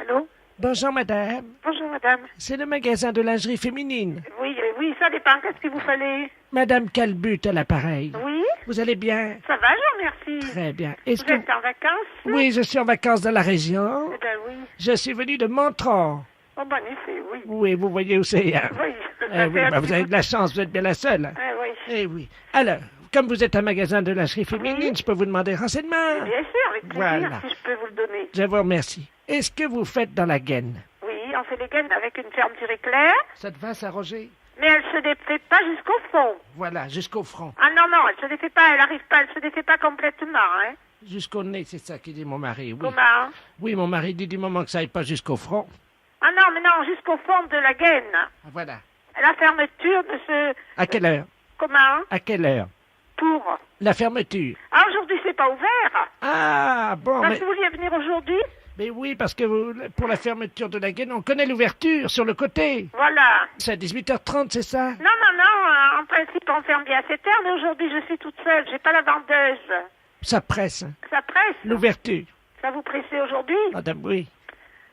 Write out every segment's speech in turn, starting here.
Allô? Bonjour madame, Bonjour madame. c'est le magasin de lingerie féminine. Oui, oui, ça dépend. Qu'est-ce qu'il vous fallait? Madame Calbut à l'appareil. Oui? Vous allez bien? Ça va, je vous remercie. Très bien. Vous êtes en vacances? Oui, je suis en vacances dans la région. Eh ben oui. Je suis venu de Montrond. Oh, bon effet, oui. Oui, vous voyez où c'est, hein? Oui. Oui, vous avez de la chance, vous êtes bien la seule. Hein? Ah oui. Eh oui. Alors, comme vous êtes un magasin de lingerie féminine, je peux vous demander renseignement? Bien sûr, avec plaisir, Voilà. si je peux vous le donner. Je vous remercie. Est-ce que vous faites dans la gaine? Oui, on fait les gaines avec une fermeture éclair, Ça te va, ça, Roger? mais elle se défait pas jusqu'au fond. Voilà, jusqu'au front. Ah non, non, elle se défait pas, elle se défait pas complètement, hein. Jusqu'au nez, c'est ça qui dit mon mari, oui. Comment? Oui, mon mari dit du moment que ça aille pas jusqu'au front. Ah non, mais non, jusqu'au fond de la gaine. Ah, voilà. La fermeture de ce... À quelle heure? Comment? À quelle heure? Pour... La fermeture. Ah, aujourd'hui, c'est pas ouvert. Ah, bon, Parce que vous vouliez venir aujourd'hui? mais oui, parce que pour la fermeture de la gaine, on connaît l'ouverture sur le côté. Voilà. C'est à 18h30, c'est ça? Non, non, non, en principe, on ferme bien à 7 heures, mais aujourd'hui, je suis toute seule. J'ai pas la vendeuse. Ça presse, hein. Ça presse. L'ouverture. Ça vous pressait aujourd'hui? Madame, oui.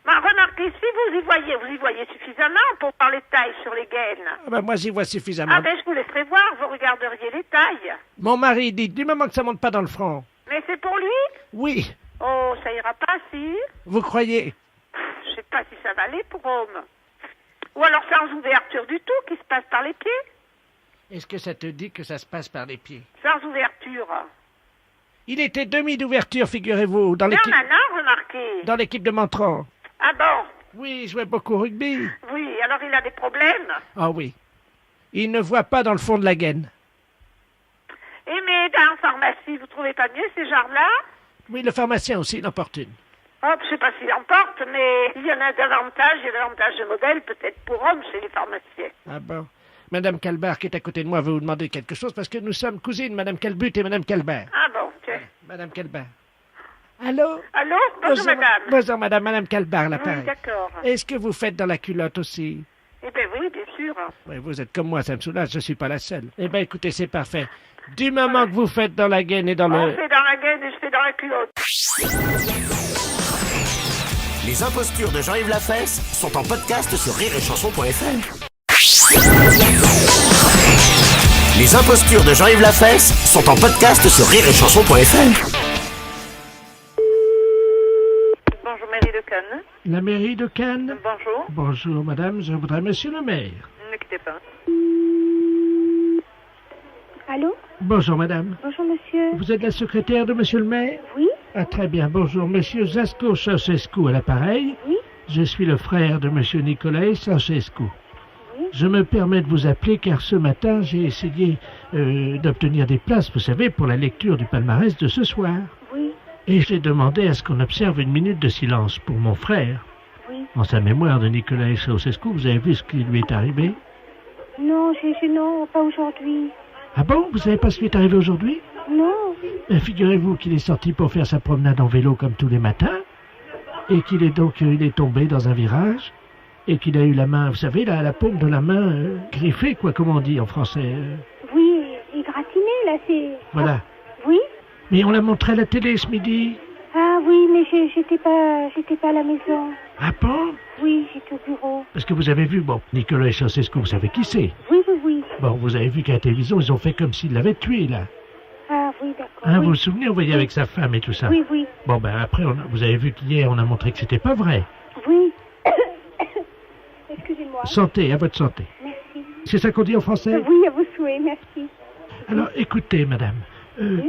Ben, remarquez, si vous y voyez suffisamment pour voir les tailles sur les gaines. Ah ben, moi, j'y vois suffisamment. Ah ben, je vous laisserai voir, vous regarderiez les tailles. Mon mari dit, du moment que ça monte pas dans le front. Mais c'est pour lui? Oui, Oh, ça ira pas, si? vous croyez? Je sais pas si ça va aller pour homme. Ou alors sans ouverture du tout, qui se passe par les pieds. Est-ce que ça te dit que ça se passe par les pieds? Sans ouverture. Il était demi d'ouverture, figurez-vous, dans Mais l'équipe... on en a remarqué. Dans l'équipe de Montrond. Ah bon? Oui, il jouait beaucoup au rugby. Oui, alors il a des problèmes. Ah oui. Il ne voit pas dans le fond de la gaine. Et mais dans la pharmacie, vous trouvez pas mieux ces genres-là? Oui, le pharmacien aussi, il en porte une. Oh, je sais pas s'il en porte, mais il y en a davantage, il y a davantage de modèles, peut-être pour hommes chez les pharmaciens. Ah bon. Madame Calbert, qui est à côté de moi, veut vous demander quelque chose parce que nous sommes cousines, Madame Calbut et Madame Calbert. Ah bon, tiens. Madame Calbert. Allô? Allô? Bonjour, madame. Bonjour, Madame. Madame Calbert, l'appareil. Oui, d'accord. Est-ce que vous faites dans la culotte aussi? Eh bien oui, bien sûr. Oui, vous êtes comme moi, ça me soulage, je suis pas la seule. Eh bien, écoutez, c'est parfait. Du moment que vous faites dans la gaine et dans On le... fait dans la gaine et je fais dans la culotte. Les impostures de Jean-Yves Lafesse sont en podcast sur rireetchanson.fr. Les impostures de Jean-Yves Lafesse sont en podcast sur rireetchanson.fr. Bonjour, mairie de Cannes. La mairie de Cannes? Bonjour. Bonjour, madame, je voudrais monsieur le maire. Ne quittez pas. Allô? Bonjour, madame. Bonjour, monsieur. Vous êtes la secrétaire de monsieur le maire? Oui? Ah, très bien. Bonjour, monsieur Zasco Ceausescu à l'appareil. Oui? Je suis le frère de monsieur Nicolae Ceausescu. Oui? Je me permets de vous appeler car ce matin, j'ai essayé d'obtenir des places, vous savez, pour la lecture du palmarès de ce soir. Oui? Et j'ai demandé à ce qu'on observe une minute de silence pour mon frère. Oui? En sa mémoire de Nicolae Ceausescu, vous avez vu ce qui lui est arrivé? Non, non, pas aujourd'hui. Ah bon? Vous savez pas ce qui est arrivé aujourd'hui? Non. Figurez-vous qu'il est sorti pour faire sa promenade en vélo comme tous les matins, et qu'il est donc il est tombé dans un virage, et qu'il a eu la main, vous savez, la paume de la main griffée, quoi, comme on dit en français. Oui, égratigné, là, c'est... Voilà. Ah, oui? Mais on l'a montré à la télé ce midi. Ah oui, mais j'étais pas à la maison. Ah bon? Oui, j'étais au bureau. Parce que vous avez vu, bon, Nicolae Ceausescu, vous savez qui c'est? Oui, oui, oui. Bon, vous avez vu qu'à la télévision, ils ont fait comme s'ils l'avaient tué, là. Ah oui, d'accord. Hein, oui. vous vous souvenez, on voyait avec sa femme et tout ça? Oui, oui. Bon, ben après, vous avez vu qu'hier, on a montré que c'était pas vrai. Oui. Excusez-moi. Santé, à votre santé. Merci. C'est ça qu'on dit en français? Oui, à vos souhaits, merci. Alors, écoutez, madame,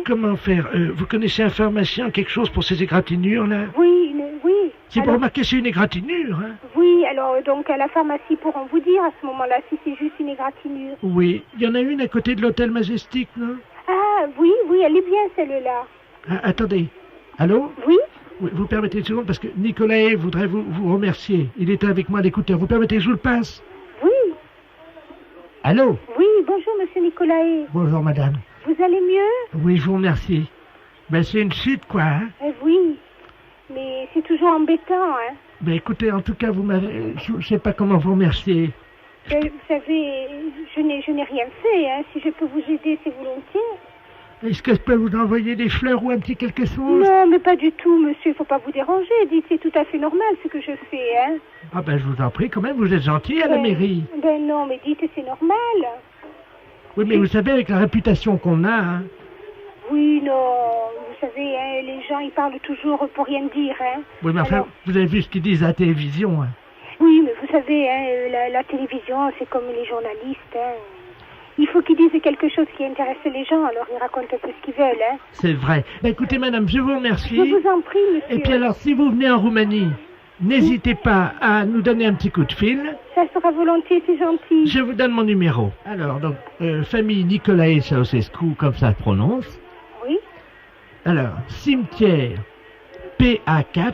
comment faire? Vous connaissez un pharmacien, quelque chose pour ces égratignures, là? Oui, oui. C'est pour Alors, remarquer, c'est une égratignure, hein? oui, alors donc à la pharmacie pourront vous dire à ce moment-là si c'est juste une égratignure. Oui. Il y en a une à côté de l'hôtel Majestic, non? Ah oui, oui, elle est bien celle-là. Ah, attendez. Allô? Oui? Oui, vous permettez une seconde, parce que Nicolae voudrait vous remercier. Il était avec moi à l'écouteur. Vous permettez que je vous le passe? Oui, Allô? oui, bonjour monsieur Nicolae. Bonjour, madame. Vous allez mieux? Oui, je vous remercie. Ben, c'est une chute, quoi, hein? Oui, mais c'est toujours embêtant, hein. Ben, écoutez, en tout cas, vous m'avez... Je sais pas comment vous remercier. Vous savez, je n'ai rien fait, hein. Si je peux vous aider, c'est volontiers. Est-ce que je peux vous envoyer des fleurs ou un petit quelque chose? Non, mais pas du tout, monsieur. Faut pas vous déranger. Dites, c'est tout à fait normal ce que je fais, hein. Ah ben, je vous en prie, quand même, vous êtes gentil à la mairie. Ben non, mais dites, c'est normal. Oui, mais vous savez, avec la réputation qu'on a, hein. Oui, non, vous savez, hein, les gens, ils parlent toujours pour rien dire, hein. Oui, mais enfin, Alors, vous avez vu ce qu'ils disent à la télévision, hein. oui, mais vous savez, hein, la télévision, c'est comme les journalistes, hein. Il faut qu'ils disent quelque chose qui intéresse les gens, alors ils racontent un peu ce qu'ils veulent, hein. C'est vrai. Ben, écoutez, madame, je vous remercie. Je vous en prie, monsieur. Et puis alors, si vous venez en Roumanie, n'hésitez pas à nous donner un petit coup de fil. Ça sera volontiers, c'est gentil. Je vous donne mon numéro. Alors, donc, famille Nicolae Ceausescu, comme ça se prononce. Oui. Alors, cimetière PA4.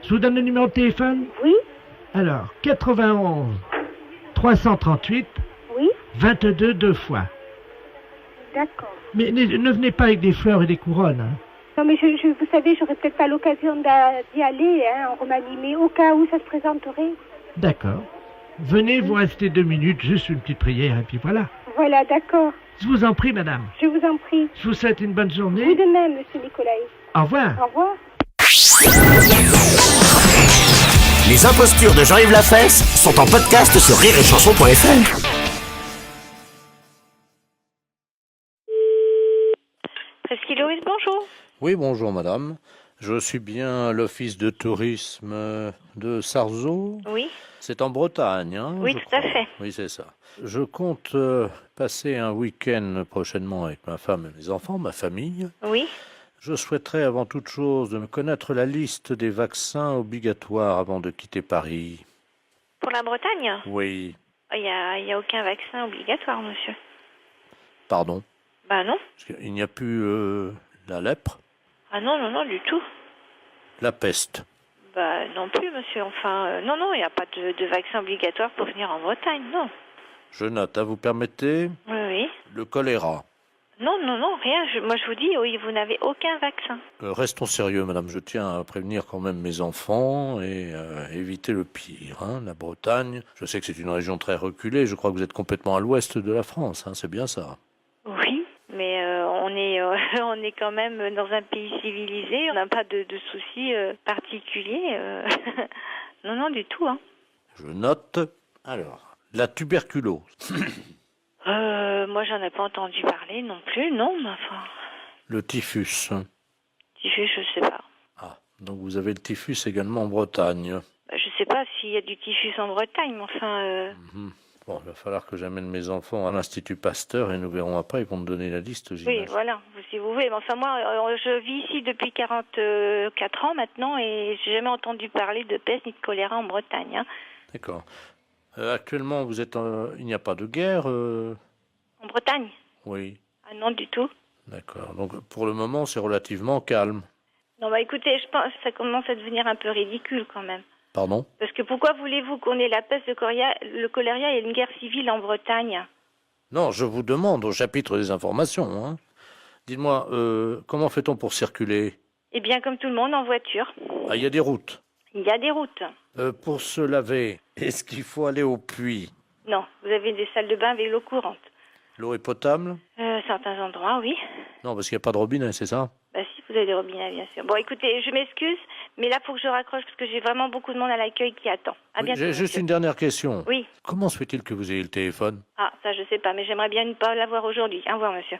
Je vous donne le numéro de téléphone? Oui. Alors, 91 338 Oui. 22 deux fois. D'accord. Mais ne venez pas avec des fleurs et des couronnes, hein. Non, mais vous savez, j'aurais peut-être pas l'occasion d'y aller, hein, en Roumanie, mais au cas où ça se présenterait. D'accord. Venez, vous restez 2 minutes, juste une petite prière, et puis voilà. Voilà, d'accord. Je vous en prie, madame. Je vous en prie. Je vous souhaite une bonne Vous journée. de même, monsieur Nicolas. Au revoir. Au revoir. Les impostures de Jean-Yves Lafesse sont en podcast sur rireetchanson.fr. Presqu'île Louise, bonjour. Oui, bonjour madame. Je suis bien à l'office de tourisme de Sarzeau. Oui, C'est en Bretagne, hein, oui, je tout à crois. fait. Oui, c'est ça. Je compte passer un week-end prochainement avec ma femme et mes enfants, ma famille. Oui, Je souhaiterais avant toute chose de me connaître la liste des vaccins obligatoires avant de quitter Paris. pour la Bretagne, Oui, il y a aucun vaccin obligatoire, monsieur. pardon. Bah non. Parce qu'il n'y a plus la lèpre, Ah non, non, non, du tout. la peste. Bah non plus, monsieur. Enfin, non, non, il n'y a pas de vaccin obligatoire pour venir en Bretagne, non. Je note, vous permettez, Oui, oui. le choléra. Non, non, non, rien. Moi, je vous dis, oui, vous n'avez aucun vaccin. Restons sérieux, madame. Je tiens à prévenir quand même mes enfants et éviter le pire. Hein. La Bretagne, je sais que c'est une région très reculée. Je crois que vous êtes complètement à l'ouest de la France. Hein. C'est bien ça. Oui, mais on est quand même dans un pays civilisé. On n'a pas de soucis particuliers. Non, non, du tout, hein. Je note. Alors, la tuberculose. Moi, j'en ai pas entendu parler non plus, non, mais enfin... Le typhus. Typhus, je sais pas. Ah, donc vous avez le typhus également en Bretagne. Bah, je sais pas s'il y a du typhus en Bretagne, mais enfin... Bon, il va falloir que j'amène mes enfants à l'Institut Pasteur et nous verrons après. Ils vont me donner la liste, Oui, j'imagine. voilà, si vous voulez. Mais enfin, moi, je vis ici depuis 44 ans maintenant et j'ai jamais entendu parler de peste ni de choléra en Bretagne. Hein. D'accord. Actuellement, vous êtes il n'y a pas de guerre En Bretagne? Oui, Ah non, du tout. d'accord. Donc, pour le moment, c'est relativement calme. Non, bah écoutez, je pense que ça commence à devenir un peu ridicule quand même. Pardon? Parce que pourquoi voulez-vous qu'on ait la peste, le choléra et une guerre civile en Bretagne? Non, je vous demande au chapitre des informations. Hein. Dites-moi, comment fait-on pour circuler? Eh bien, comme tout le monde, en voiture. Ah, il y a des routes. Il y a des routes. Pour se laver, est-ce qu'il faut aller au puits? Non, vous avez des salles de bain avec l'eau courante. L'eau est potable? Certains endroits, oui. Non, parce qu'il n'y a pas de robinet, c'est ça? Bah si, vous avez des robinets, bien sûr. Bon, écoutez, je m'excuse, mais là, il faut que je raccroche parce que j'ai vraiment beaucoup de monde à l'accueil qui attend. À Oui, bientôt, j'ai juste monsieur. une dernière question. Oui. Comment se fait-il que vous ayez le téléphone? Ah, ça, je sais pas, mais j'aimerais bien ne pas l'avoir aujourd'hui. Au revoir, monsieur.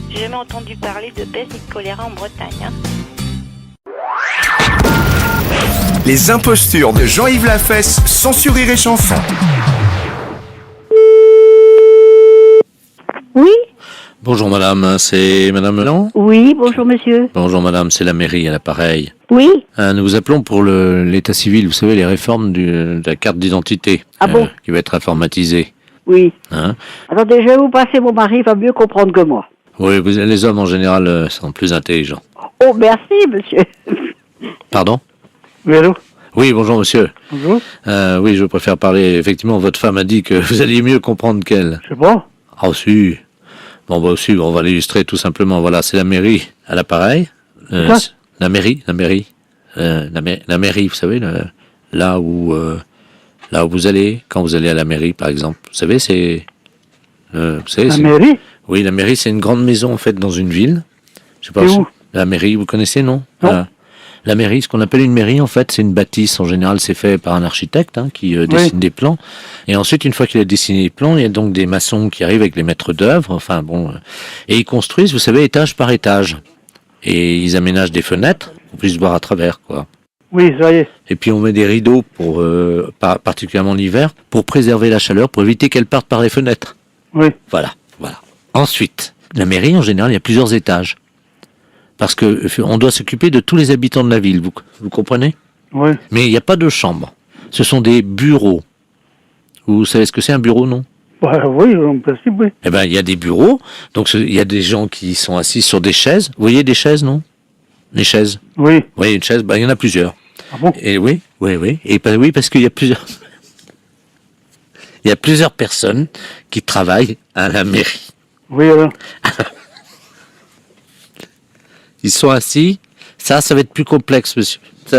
J'ai jamais entendu parler de peste ni de choléra en Bretagne, hein. Les impostures de Jean-Yves Lafesse sont sur Rire et Chanson. Oui, Bonjour madame, c'est madame Melan? oui, bonjour monsieur. Bonjour madame, c'est la mairie à l'appareil. Oui, Nous vous appelons pour l'état civil, vous savez, les réformes de la carte d'identité. Ah bon? Qui va être informatisée. oui. Hein? Attendez, je vais vous passer mon mari, il va mieux comprendre que moi. Oui, les hommes en général sont plus intelligents. Oh, merci monsieur. Pardon? Oui, allô? Oui, bonjour monsieur. Bonjour, Oui, je préfère parler, effectivement, votre femme a dit que vous alliez mieux comprendre qu'elle. c'est bon? Ah si. Bon, bah aussi, on va l'illustrer tout simplement. Voilà, c'est la mairie à l'appareil. Quoi? La mairie. La mairie, vous savez, là où Là où vous allez, quand vous allez à la mairie, par exemple. Vous savez, c'est... vous savez, La mairie? Oui, la mairie, c'est une grande maison, en fait, dans une ville. Je sais pas C'est où? La mairie, vous connaissez, non? Non. La mairie, ce qu'on appelle une mairie, en fait, c'est une bâtisse. En général, c'est fait par un architecte qui dessine des plans. Et ensuite, une fois qu'il a dessiné les plans, il y a donc des maçons qui arrivent avec les maîtres d'œuvre. Enfin, bon, et ils construisent, vous savez, étage par étage. Et ils aménagent des fenêtres pour qu'on puisse voir à travers, quoi. Oui, ça y est. Et puis on met des rideaux pour, particulièrement l'hiver, pour préserver la chaleur, pour éviter qu'elle parte par les fenêtres. Oui. Voilà. Ensuite, la mairie, en général, il y a plusieurs étages. Parce que on doit s'occuper de tous les habitants de la ville, vous comprenez? Oui. Mais il n'y a pas de chambre. Ce sont des bureaux. Vous savez ce que c'est un bureau, non? Bah, oui, en principe, oui. Eh ben, il y a des bureaux. Donc, il y a des gens qui sont assis sur des chaises. Vous voyez des chaises, non? Les chaises. Oui. Vous voyez une chaise? Il y en a plusieurs. Ah bon? Et oui. Et oui, parce qu'il y a plusieurs... Il y a plusieurs personnes qui travaillent à la mairie. Oui, alors. Ils sont assis. Ça va être plus complexe, monsieur. Je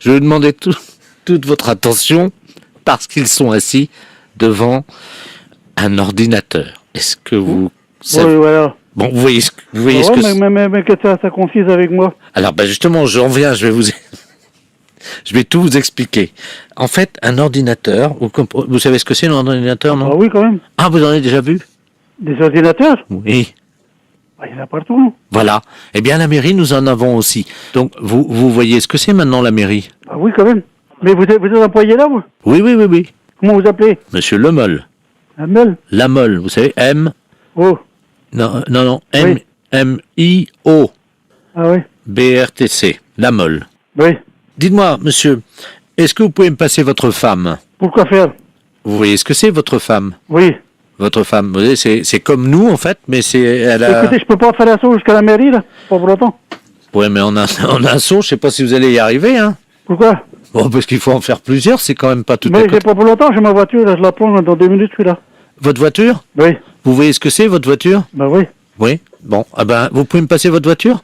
vais vous demander toute votre attention parce qu'ils sont assis devant un ordinateur. Est-ce que vous savez... Oui, voilà. Bon, vous voyez ce que c'est. Mais que ça confise avec moi. Alors, justement, j'en viens, je vais tout vous expliquer. En fait, un ordinateur, vous savez ce que c'est un ordinateur, non? Ah oui, quand même. Ah, vous en avez déjà vu? Des ordinateurs? Oui. Bah, il y en a partout, non? Voilà. Eh bien, la mairie, nous en avons aussi. Donc, vous voyez ce que c'est maintenant, la mairie? Ah oui, quand même. Mais vous êtes employé là, vous? Oui. Comment vous appelez? Monsieur Lemol. Amel? Lamol, vous savez, M... Oh. Non, Oui. M-I-O. Ah oui? B-R-T-C. Lamol. Oui. Dites-moi, monsieur, est-ce que vous pouvez me passer votre femme? Pourquoi faire? Vous voyez ce que c'est, votre femme? Oui. Votre femme, vous voyez, c'est comme nous, en fait, mais elle a... Écoutez, je peux pas faire un saut jusqu'à la mairie, là, pas pour longtemps. Ouais, mais on a un saut, je sais pas si vous allez y arriver, hein. Pourquoi? Bon, parce qu'il faut en faire plusieurs, c'est quand même pas tout à Mais côté. j'ai pas pour longtemps, j'ai ma voiture, là, je la prends, là, dans 2 minutes, je suis là. Votre voiture? Oui. Vous voyez ce que c'est, votre voiture? Ben oui. Oui. Bon, vous pouvez me passer votre voiture?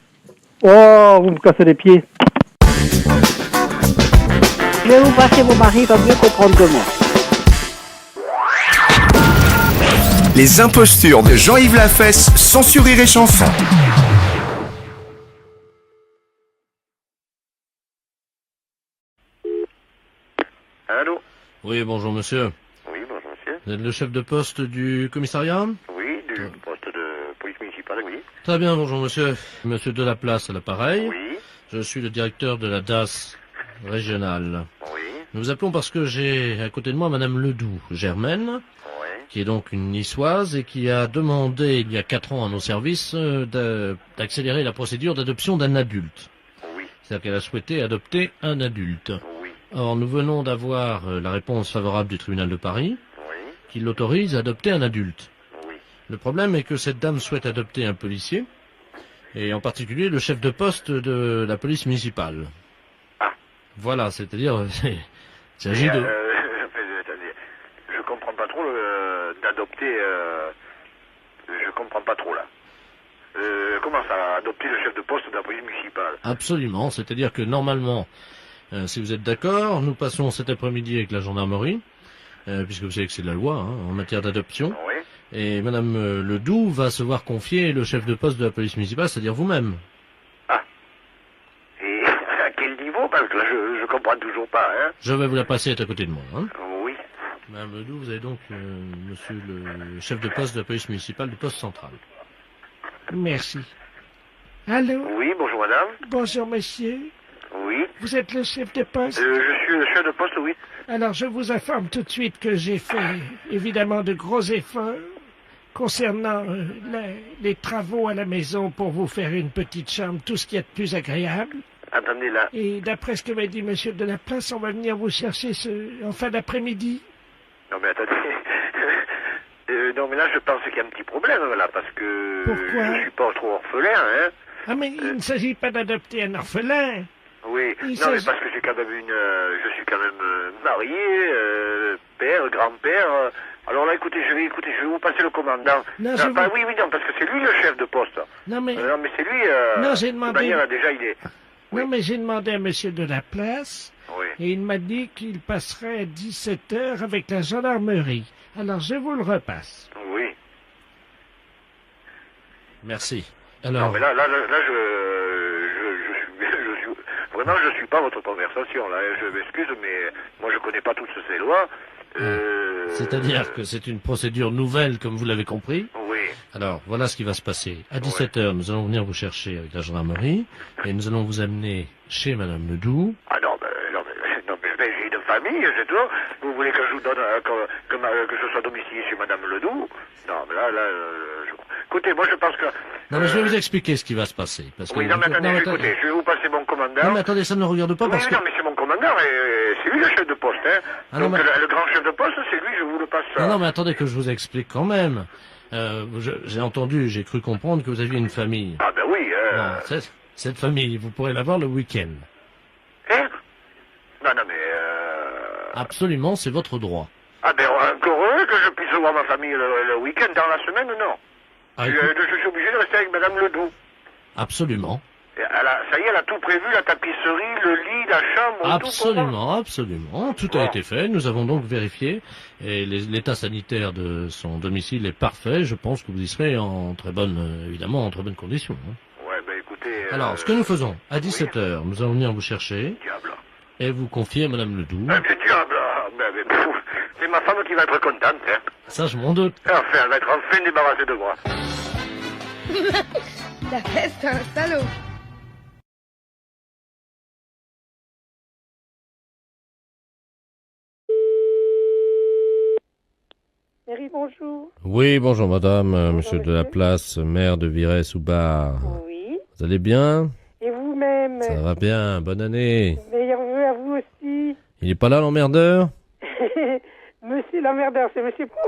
Oh, vous me cassez les pieds. Je vais vous passer mon mari, il va mieux comprendre que moi. Les impostures de Jean-Yves Lafesse, sans Rire et Chanson. Allô? Oui, bonjour monsieur. Oui, bonjour monsieur. Vous êtes le chef de poste du commissariat? Oui, du poste de police municipale, oui. Très bien, bonjour monsieur. Monsieur Delaplace à l'appareil. Oui, Je suis le directeur de la DAS régionale. oui, Nous vous appelons parce que j'ai à côté de moi madame Ledoux, Germaine, oui. qui est donc une niçoise et qui a demandé il y a 4 ans à nos services d'accélérer la procédure d'adoption d'un adulte. Oui, C'est-à-dire qu'elle a souhaité adopter un adulte. oui, Or, nous venons d'avoir la réponse favorable du tribunal de Paris oui, qui l'autorise à adopter un adulte. oui. Le problème est que cette dame souhaite adopter un policier, et en particulier le chef de poste de la police municipale. Ah. Voilà, c'est-à-dire, il s'agit de... Attendez, je comprends pas trop d'adopter... je comprends pas trop, là. Comment ça, adopter le chef de poste de la police municipale? Absolument, c'est-à-dire que normalement, si vous êtes d'accord, nous passons cet après-midi avec la gendarmerie, puisque vous savez que c'est de la loi en matière d'adoption, Oui. et madame Ledoux va se voir confier le chef de poste de la police municipale, c'est-à-dire vous-même. Ah. Et à quel niveau? Parce que là, je comprends toujours pas, hein. Je vais vous la passer, être à côté de moi. Oui. Madame Ledoux, vous avez donc monsieur le chef de poste de la police municipale du poste central. Merci. Allô? Oui, bonjour madame. Bonjour, monsieur. Oui. Vous êtes le chef de poste? Je suis le chef de poste, oui. Alors, je vous informe tout de suite que j'ai fait, évidemment, de gros efforts concernant les travaux à la maison pour vous faire une petite chambre, tout ce qui est de plus agréable. Attendez là. Et d'après ce que m'a dit monsieur de la place, on va venir vous chercher en fin d'après-midi. Non mais attendez. Non mais là je pense qu'il y a un petit problème là parce que Pourquoi? je suis pas trop orphelin, hein. Ah, mais il ne s'agit pas d'adopter un orphelin. Oui. Il Non mais s'agit- parce que j'ai quand même je suis quand même marié, père, grand-père. Alors là écoutez, je vais vous passer le commandant. Non, Non, je pas- vous- oui, non, parce que c'est lui le chef de poste. Non, mais, Non mais c'est lui. Non, j'ai de demandé- toute manière, déjà il est. non, mais j'ai demandé à monsieur de la place. Oui. et il m'a dit qu'il passerait à 17h avec la gendarmerie. Alors je vous le repasse. Oui. Merci. Non, Alors, mais là, vraiment, je suis pas votre conversation, là. Je m'excuse, mais moi, je connais pas toutes ces lois. c'est-à-dire que c'est une procédure nouvelle, comme vous l'avez compris. Oui. Alors, voilà ce qui va se passer. À 17h, nous allons venir vous chercher avec la gendarmerie et nous allons vous amener chez Madame Ledoux. Ah non, mais j'ai une famille, c'est tout. Vous voulez que je vous donne, que je sois domicilié chez Madame Ledoux? Non, mais là, écoutez, moi, je pense que... Non, mais je vais vous expliquer ce qui va se passer. Parce que Oui, non, mais attendez, écoutez, je vais vous passer mon commandant. Non, mais attendez, ça ne me regarde pas Oui, parce que... non, mais c'est mon commandant, et c'est lui le chef de poste, hein. Ah, non, Donc, mais- le grand chef de poste, c'est lui, je vous le passe. Non, mais attendez que je vous explique quand même. J'ai entendu, j'ai cru comprendre que vous aviez une famille. Ah ben oui, Bon, cette famille, vous pourrez la voir le week-end. Hein? Non, mais Absolument, c'est votre droit. Ah ben, encore heureux que je puisse voir ma famille le week-end, dans la semaine, non. Ah, Je suis obligé de rester avec Madame Ledoux. Absolument. Et ça y est, elle a tout prévu, la tapisserie, le lit, la chambre, tout pour moi. Absolument. Tout a été fait. Nous avons donc vérifié. Et l'état sanitaire de son domicile est parfait. Je pense que vous y serez en très bonne, évidemment, en très bonne condition. Hein. Ouais, ben écoutez... Alors, ce que nous faisons, à 17h, nous allons venir vous chercher. Diable. Et vous confier à Madame Ledoux. Ah, mais diable, c'est ma femme qui va être contente, hein. Ça, je m'en doute. Enfin, elle va être enfin débarrassée de moi. La fesse, c'est un salaud. Mairie, bonjour. Oui, bonjour madame, monsieur de la place, maire de Virey-sous-Bar. Oui. Vous allez bien? Et vous-même? Ça va bien, bonne année. Meilleurs vœux à vous aussi. Il est pas là l'emmerdeur? Monsieur l'emmerdeur, c'est monsieur Pro.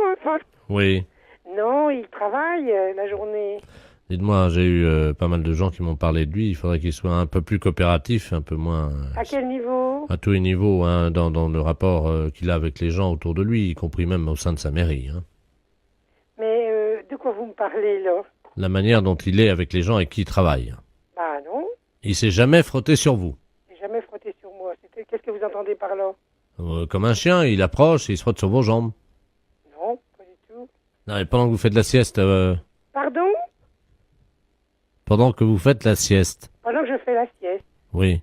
Oui. Non, il travaille la journée. Dites-moi, j'ai eu pas mal de gens qui m'ont parlé de lui, il faudrait qu'il soit un peu plus coopératif, un peu moins... À quel niveau? À tous les niveaux, hein, dans le rapport qu'il a avec les gens autour de lui, y compris même au sein de sa mairie. Hein. Mais de quoi vous me parlez, là? La manière dont il est avec les gens avec qui il travaille. Bah non, Il s'est jamais frotté sur vous. j'ai jamais frotté sur moi. Qu'est-ce que vous entendez par là? Comme un chien, il approche et il se frotte sur vos jambes. Non, pas du tout. Non, et pendant que vous faites la sieste... Pardon? Pendant que vous faites la sieste. Pendant que je fais la sieste. Oui.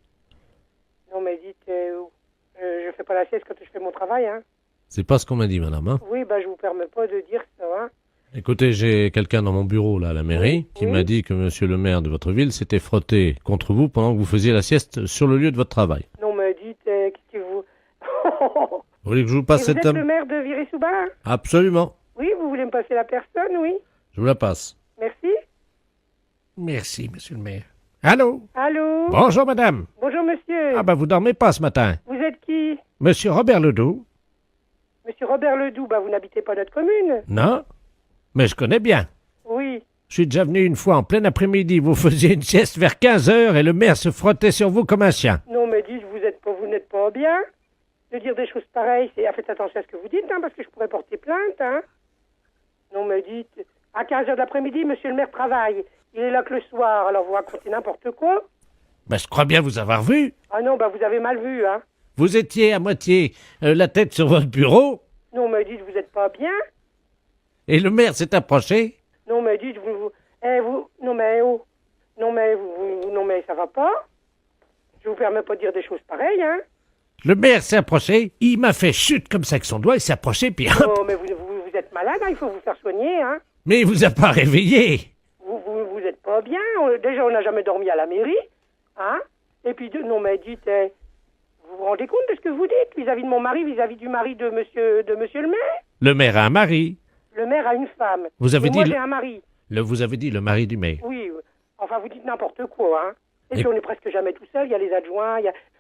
Non, mais dites, je fais pas la sieste quand je fais mon travail, hein. C'est pas ce qu'on m'a dit, madame. Hein. Oui, bah je vous permets pas de dire ça, hein. Écoutez, j'ai quelqu'un dans mon bureau, là, à la mairie, qui Oui. m'a dit que monsieur le maire de votre ville s'était frotté contre vous pendant que vous faisiez la sieste sur le lieu de votre travail. Non, mais dites, qu'est-ce que vous... Vous voulez que je vous Et passe vous cette êtes le maire de Virey-sous-Bar? Absolument. Oui, vous voulez me passer la personne, oui. Je vous la passe. Merci. Merci, monsieur le maire. Allô? Allô? Bonjour, madame. Bonjour, monsieur. Ah ben, vous dormez pas ce matin. Vous êtes qui? Monsieur Robert Ledoux? Monsieur Robert Ledoux, bah vous n'habitez pas notre commune. Non? Mais je connais bien. Oui. Je suis déjà venu une fois en plein après-midi. Vous faisiez une sieste vers 15h et le maire se frottait sur vous comme un chien. Non, mais dites, vous n'êtes pas bien. De dire des choses pareilles, faites attention à ce que vous dites, hein, parce que je pourrais porter plainte, hein. Non, mais dites, à 15h de l'après-midi, monsieur le maire travaille. Il est là que le soir, alors vous racontez n'importe quoi. Ben, je crois bien vous avoir vu. Ah non, bah vous avez mal vu, hein. Vous étiez à moitié la tête sur votre bureau Non, mais dites, vous n'êtes pas bien. et le maire s'est approché. Non, mais dites, non, mais oh. Non, mais ça va pas. Je vous permets pas de dire des choses pareilles, hein. Le maire s'est approché, il m'a fait chute comme ça avec son doigt, il s'est approché, puis hop. Oh, mais vous êtes malade, hein, il faut vous faire soigner, hein. Mais il vous a pas réveillé. Vous êtes pas bien. Déjà, on n'a jamais dormi à la mairie, hein. Et puis, non, mais dites, vous vous rendez compte de ce que vous dites vis-à-vis de mon mari, vis-à-vis du mari de monsieur le maire? Le maire a un mari. Le maire a une femme. Vous avez Et dit moi, le- j'ai un mari. Vous avez dit le mari du maire. Oui, enfin, vous dites n'importe quoi, hein. Et puis, on est presque jamais tout seul. Il y a les adjoints,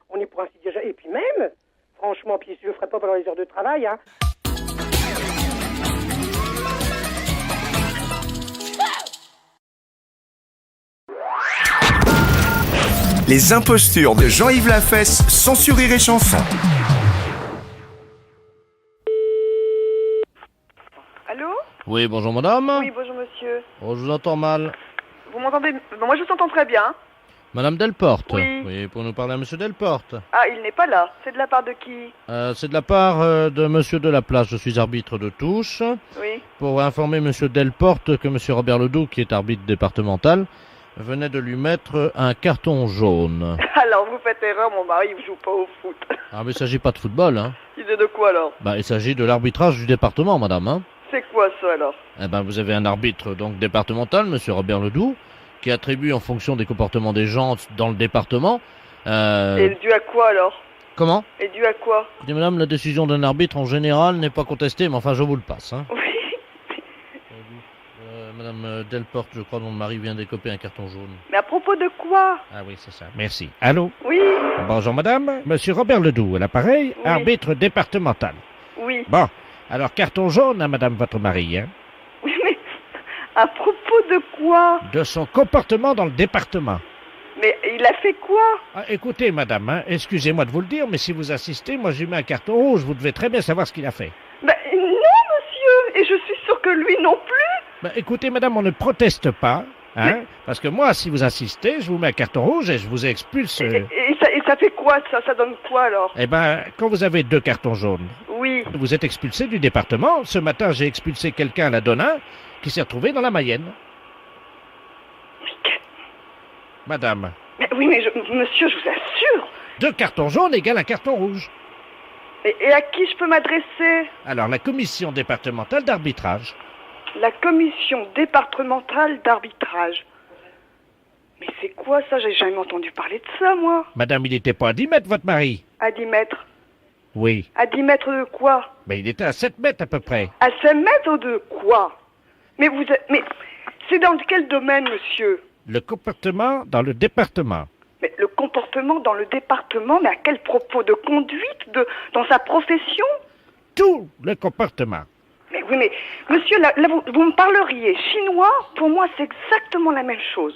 on est pour ainsi dire... Et puis même, franchement, puis je le ferai pas pendant les heures de travail, hein. Les impostures de Jean-Yves Lafesse, sans sur Rire et Chanson. Allô? Oui, bonjour madame. Oui, bonjour monsieur. Oh, je vous entends mal. Vous m'entendez? Moi je vous entends très bien. Madame Delporte. Oui. Pour nous parler à Monsieur Delporte. Ah, il n'est pas là. C'est de la part de qui? C'est de la part de Monsieur Delaplace. Je suis arbitre de touche. Oui. Pour informer Monsieur Delporte que Monsieur Robert Ledoux, qui est arbitre départemental, venait de lui mettre un carton jaune. Alors, vous faites erreur, mon mari ne joue pas au foot. Ah, mais il s'agit pas de football, hein. Il est de quoi, alors? Il s'agit de l'arbitrage du département, madame, hein. C'est quoi, ça, alors? Vous avez un arbitre, donc, départemental, Monsieur Robert Ledoux, qui attribue en fonction des comportements des gens dans le département. Et dû à quoi, alors? Comment? Et dû à quoi? Écoutez, madame, la décision d'un arbitre, en général, n'est pas contestée, mais enfin, je vous le passe, hein. Oui. Madame Delporte, je crois, dont le mari vient d'écoper un carton jaune. Mais à propos de quoi? Ah oui, c'est ça. Merci. Allô? Oui. Bonjour madame, monsieur Robert Ledoux à l'appareil, Oui. arbitre départemental. Oui. Bon, alors carton jaune à madame votre mari, hein? Oui, mais à propos de quoi? De son comportement dans le département. Mais il a fait quoi? Ah, écoutez madame, hein, excusez-moi de vous le dire, mais si vous insistez, moi je lui mets un carton rouge, vous devez très bien savoir ce qu'il a fait. Non, monsieur, et je suis sûre que lui non plus. Écoutez madame, on ne proteste pas, hein, parce que moi, si vous insistez, je vous mets un carton rouge et je vous expulse. Et ça fait quoi, ça? Ça donne quoi, alors? Quand vous avez 2 cartons jaunes, oui, vous êtes expulsé du département. Ce matin, j'ai expulsé quelqu'un à la Donin qui s'est retrouvé dans la Mayenne. Madame. Monsieur, je vous assure. 2 cartons jaunes égale un carton rouge. Et à qui je peux m'adresser? Alors, la commission départementale d'arbitrage. La commission départementale d'arbitrage. Mais c'est quoi ça? J'ai jamais entendu parler de ça, moi. Madame, il n'était pas à 10 mètres, votre mari? À 10 mètres. Oui. À 10 mètres de quoi? Il était à 7 mètres à peu près. À 7 mètres de quoi? Mais c'est dans quel domaine, monsieur? Le comportement dans le département. Mais le comportement dans le département, mais à quel propos? De conduite? Dans sa profession? Tout le comportement. Mais oui, mais monsieur, là vous me parleriez chinois, pour moi c'est exactement la même chose.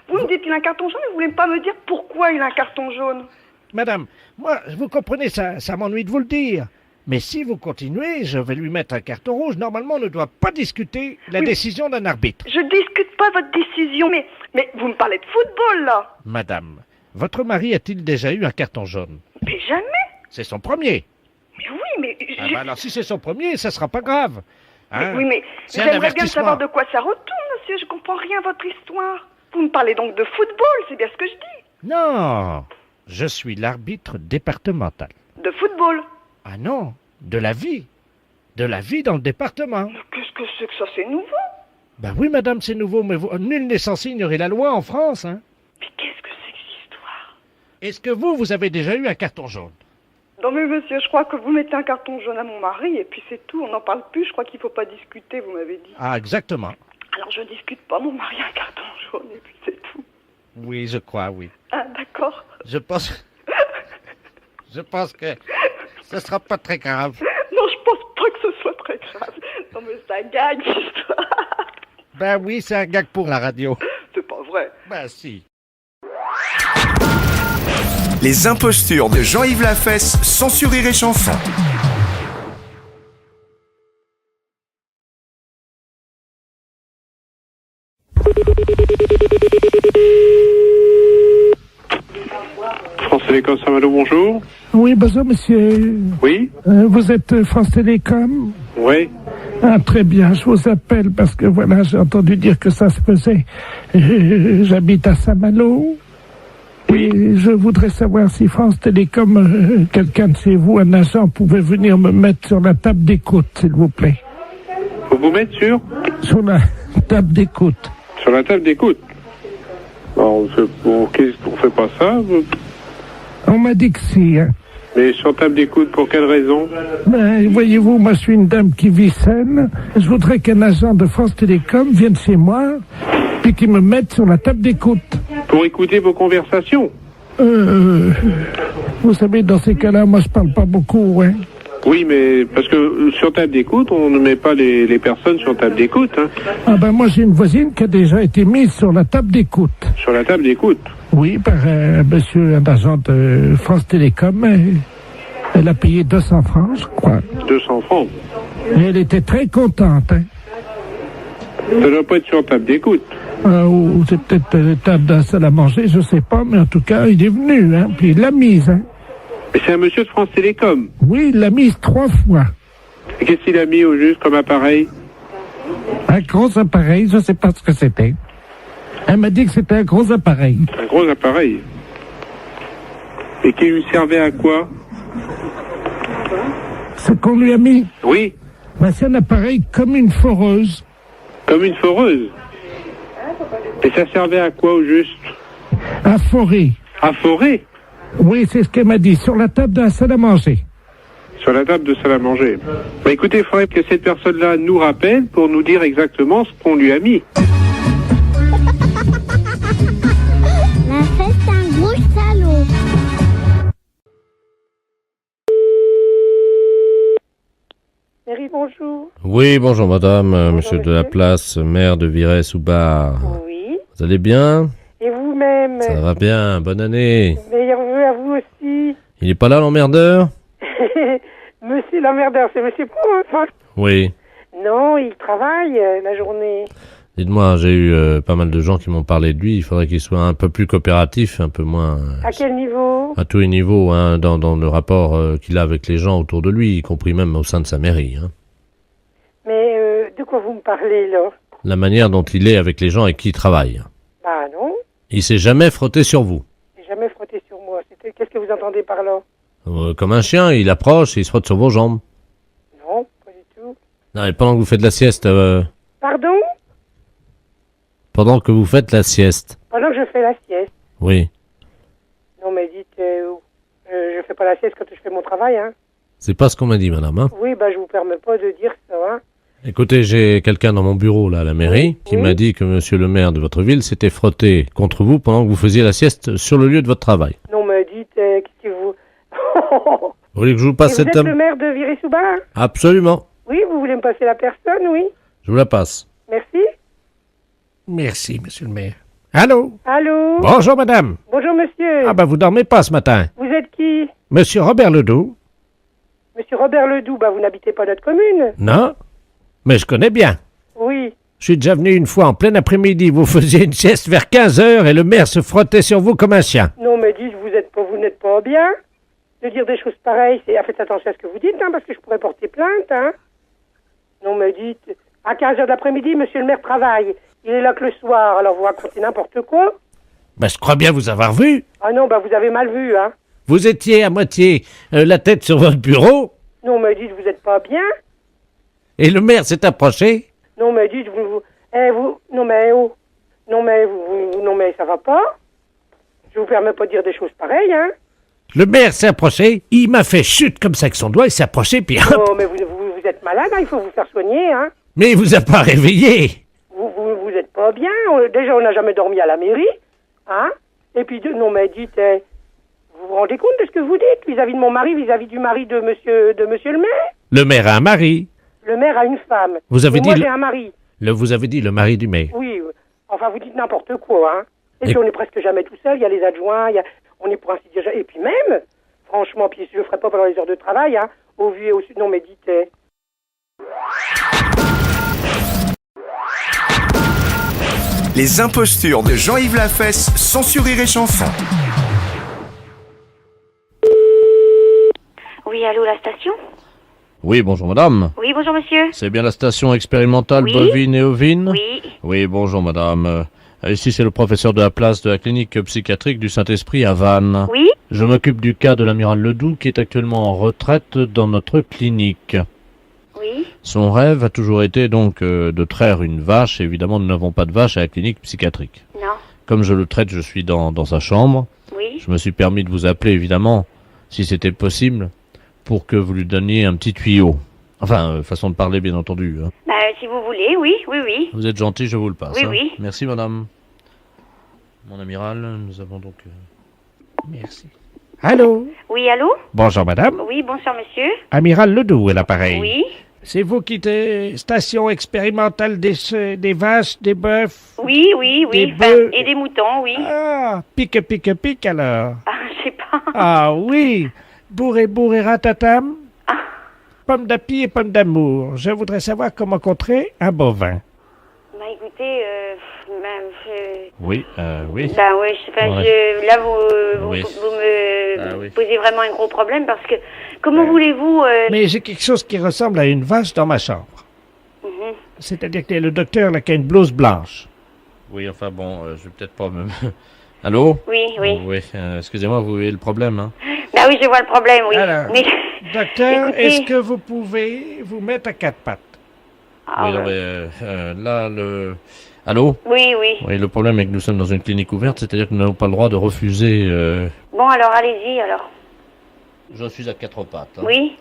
Vous me dites qu'il a un carton jaune, mais vous voulez pas me dire pourquoi il a un carton jaune? Madame, moi, vous comprenez, ça m'ennuie de vous le dire. Mais si vous continuez, je vais lui mettre un carton rouge. Normalement, on ne doit pas discuter la décision d'un arbitre. Je discute pas votre décision, mais vous me parlez de football, là. Madame, votre mari a-t-il déjà eu un carton jaune? Mais jamais. C'est son premier. Mais oui, mais... alors si c'est son premier, ça sera pas grave. Hein? Mais j'aimerais bien savoir de quoi ça retourne, monsieur. Je comprends rien à votre histoire. Vous me parlez donc de football, c'est bien ce que je dis. Non, je suis l'arbitre départemental. De football? Ah non, de la vie. De la vie dans le département. Mais qu'est-ce que c'est que ça? C'est nouveau? Oui, madame, c'est nouveau, mais nul n'est censé ignorer la loi en France, hein. Mais qu'est-ce que c'est que cette histoire? Est-ce que vous avez déjà eu un carton jaune? Non mais monsieur, je crois que vous mettez un carton jaune à mon mari et puis c'est tout, on n'en parle plus, je crois qu'il ne faut pas discuter, vous m'avez dit. Ah, exactement. Alors je discute pas, mon mari a un carton jaune et puis c'est tout. Oui, je crois, oui. Ah, d'accord. Je pense que ce sera pas très grave. Non, je pense pas que ce soit très grave. Non mais ça gagne, l'histoire. Oui, c'est un gag pour la radio. C'est pas vrai. Si. Les impostures de Jean-Yves Lafesse, sans sur Rire et Chanson. France Télécom Saint-Malo, bonjour. Oui, bonjour monsieur. Oui. Vous êtes France Télécom? Oui. Ah, très bien, je vous appelle parce que voilà, j'ai entendu dire que ça se faisait. J'habite à Saint-Malo. Oui. Et je voudrais savoir si France Télécom, quelqu'un de chez vous, un agent, pouvait venir me mettre sur la table d'écoute, s'il vous plaît. Faut vous mettre sur la table d'écoute. Sur la table d'écoute. Alors, on fait pas ça. On m'a dit que si, hein. Mais sur table d'écoute, pour quelle raison? Voyez-vous, moi je suis une dame qui vit seule. Je voudrais qu'un agent de France Télécom vienne chez moi puis qu'il me mette sur la table d'écoute. Pour écouter vos conversations? Vous savez, dans ces cas-là, moi je parle pas beaucoup, hein. Oui, mais parce que sur table d'écoute, on ne met pas les personnes sur table d'écoute, hein. Ah moi j'ai une voisine qui a déjà été mise sur la table d'écoute. Sur la table d'écoute? Oui, par monsieur un agent de France Télécom. Elle a payé 200 francs, je crois. 200 francs? Et elle était très contente, hein. Ça doit pas être sur table d'écoute. Ou c'est peut-être la table d'un salle à manger, je sais pas, mais en tout cas, il est venu, hein, puis il l'a mise, hein. Et c'est un monsieur de France Télécom. Oui, il l'a mise 3 fois. Et qu'est-ce qu'il a mis au juste comme appareil? Un gros appareil, je sais pas ce que c'était. Elle m'a dit que c'était un gros appareil. Un gros appareil. Et qui lui servait à quoi? Ce qu'on lui a mis, Oui, c'est un appareil comme une foreuse. comme une foreuse. Et ça servait à quoi au juste? À forer. À forer? Oui, c'est ce qu'elle m'a dit, sur la table d'un salle à manger. Sur la table de salle à manger. Bah écoutez, il faudrait que cette personne-là nous rappelle pour nous dire exactement ce qu'on lui a mis. La fête, c'est un gros salaud. Mairie, bonjour. Oui, bonjour madame, monsieur de la Place, maire de Virey-sous-Bar. Oui. Vous allez bien? Et vous-même? Ça va bien, bonne année. Meilleurs vœux à vous aussi. Il est pas là l'emmerdeur? Monsieur l'emmerdeur, c'est monsieur Provence. Oui. Non, il travaille la journée. Dites-moi, j'ai eu pas mal de gens qui m'ont parlé de lui, il faudrait qu'il soit un peu plus coopératif, un peu moins... À quel niveau? À tous les niveaux, hein, dans le rapport qu'il a avec les gens autour de lui, y compris même au sein de sa mairie. Hein. Mais de quoi vous me parlez, là? La manière dont il est avec les gens avec qui il travaille. Bah non, Il s'est jamais frotté sur vous. j'ai jamais frotté sur moi. Qu'est-ce que vous entendez par là? Comme un chien, il approche et il se frotte sur vos jambes. Non, pas du tout. Non, et pendant que vous faites la sieste... Pardon? Pendant que vous faites la sieste. Pendant que je fais la sieste. Oui. Non, mais dites, je fais pas la sieste quand je fais mon travail, hein. C'est pas ce qu'on m'a dit, madame. Hein. Oui, bah je vous permets pas de dire ça, hein. Écoutez, j'ai quelqu'un dans mon bureau, là, à la mairie, qui m'a dit que monsieur le maire de votre ville s'était frotté contre vous pendant que vous faisiez la sieste sur le lieu de votre travail. Non, mais dites, qu'est-ce que vous... Vous voulez que je vous passe Et cette vous êtes le maire de Virey-sous-Bar? Absolument. Oui, vous voulez me passer la personne, oui. Je vous la passe. Merci. Merci, monsieur le maire. Allô? Allô? Bonjour, madame. Bonjour, monsieur. Ah, vous dormez pas ce matin. Vous êtes qui? Monsieur Robert Ledoux? Monsieur Robert Ledoux, bah vous n'habitez pas notre commune. Non, mais je connais bien. Oui. Je suis déjà venu une fois en plein après-midi. Vous faisiez une sieste vers 15h et le maire se frottait sur vous comme un chien. Non, mais dites, vous n'êtes pas bien. De dire des choses pareilles, faites attention à ce que vous dites, hein, parce que je pourrais porter plainte, hein. Non, mais dites, à 15h de l'après-midi, monsieur le maire travaille. Il est là que le soir, alors vous racontez n'importe quoi. Je crois bien vous avoir vu. Ah non, vous avez mal vu, hein. Vous étiez à moitié la tête sur votre bureau Non, mais dites, vous n'êtes pas bien. et le maire s'est approché. Non, mais dites, non, mais ça va pas. Je vous permets pas de dire des choses pareilles, hein. Le maire s'est approché, il m'a fait chute comme ça avec son doigt, il s'est approché, puis hop. Oh, mais vous êtes malade, hein, il faut vous faire soigner, hein. Mais il vous a pas réveillé. Vous êtes pas bien. Déjà, on n'a jamais dormi à la mairie, hein. Et puis, non, mais dites, vous vous rendez compte de ce que vous dites vis-à-vis de mon mari, vis-à-vis du mari de monsieur le maire? Le maire a un mari. Le maire a une femme. Vous avez Et dit moi, j'ai un mari. Vous avez dit le mari du maire. Oui, enfin, vous dites n'importe quoi, hein. Et puis, on est presque jamais tout seul, il y a les adjoints, on est pour ainsi dire... Et puis même, franchement, puis je le ferai pas pendant les heures de travail, hein, au vu et au sud... Non, mais dites... Les impostures de Jean-Yves Lafesse, sans sur Rire et Chanson. Oui, allô, la station? Oui, bonjour madame. Oui, bonjour monsieur. C'est bien la station expérimentale Oui. bovine et ovine? Oui. Oui, bonjour madame. Ici c'est le professeur de la place de la clinique psychiatrique du Saint-Esprit à Vannes. Oui. Je m'occupe du cas de l'amiral Ledoux qui est actuellement en retraite dans notre clinique. Oui. Son rêve a toujours été donc de traire une vache. Évidemment, nous n'avons pas de vache à la clinique psychiatrique. Non. Comme je le traite, je suis dans sa chambre. Oui. Je me suis permis de vous appeler, évidemment, si c'était possible, pour que vous lui donniez un petit tuyau. Enfin, façon de parler, bien entendu. Hein. Bah, si vous voulez, oui, oui, oui. Vous êtes gentil, je vous le passe. Oui, hein. oui. Merci, madame. Mon amiral, nous avons donc... Merci. Allô? Oui, allô? Bonjour, madame. Oui, bonsoir monsieur. Amiral Ledoux est l'appareil. Oui. C'est vous qui êtes station expérimentale des vaches, des bœufs? Oui, oui, oui. Des bœufs. Et des moutons, oui. Ah, pique alors. Ah, je sais pas. Ah oui, bourré ratatam. Ah. Pomme d'api et pomme d'amour. Je voudrais savoir comment contrer un bovin. Bah écoutez, Oui, oui. Ben oui, là vous Oui. vous me Ah oui. posez vraiment un gros problème parce que comment voulez-vous Mais j'ai quelque chose qui ressemble à une vache dans ma chambre. mhm. C'est-à-dire que le docteur là, qui a une blouse blanche. Oui, enfin bon, je vais peut-être pas me... Allô? Oui, oui. Oui, excusez-moi, vous voyez le problème, hein? Ben oui, je vois le problème, oui. Alors, Mais docteur, écoutez- est-ce que vous pouvez vous mettre à quatre pattes? Ah, Oui, non, ouais. mais là, le... Allô? Oui, oui. Oui, le problème est que nous sommes dans une clinique ouverte, c'est-à-dire que nous n'avons pas le droit de refuser... Bon, alors allez-y, alors. Je suis à quatre pattes. hein. Oui,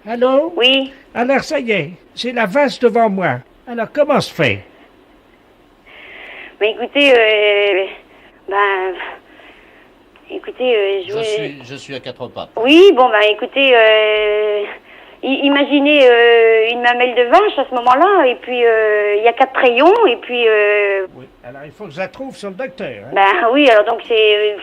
Allô? oui. Alors, ça y est, j'ai la vache devant moi. Alors, comment se fait? Mais écoutez, écoutez, Je suis à quatre pattes. Oui, bon, ben écoutez, imaginez une mamelle de vache à ce moment-là, et puis il y a 4 rayons, et puis... Oui. Alors, il faut que je la trouve sur le docteur. Hein? Ben oui, alors donc c'est...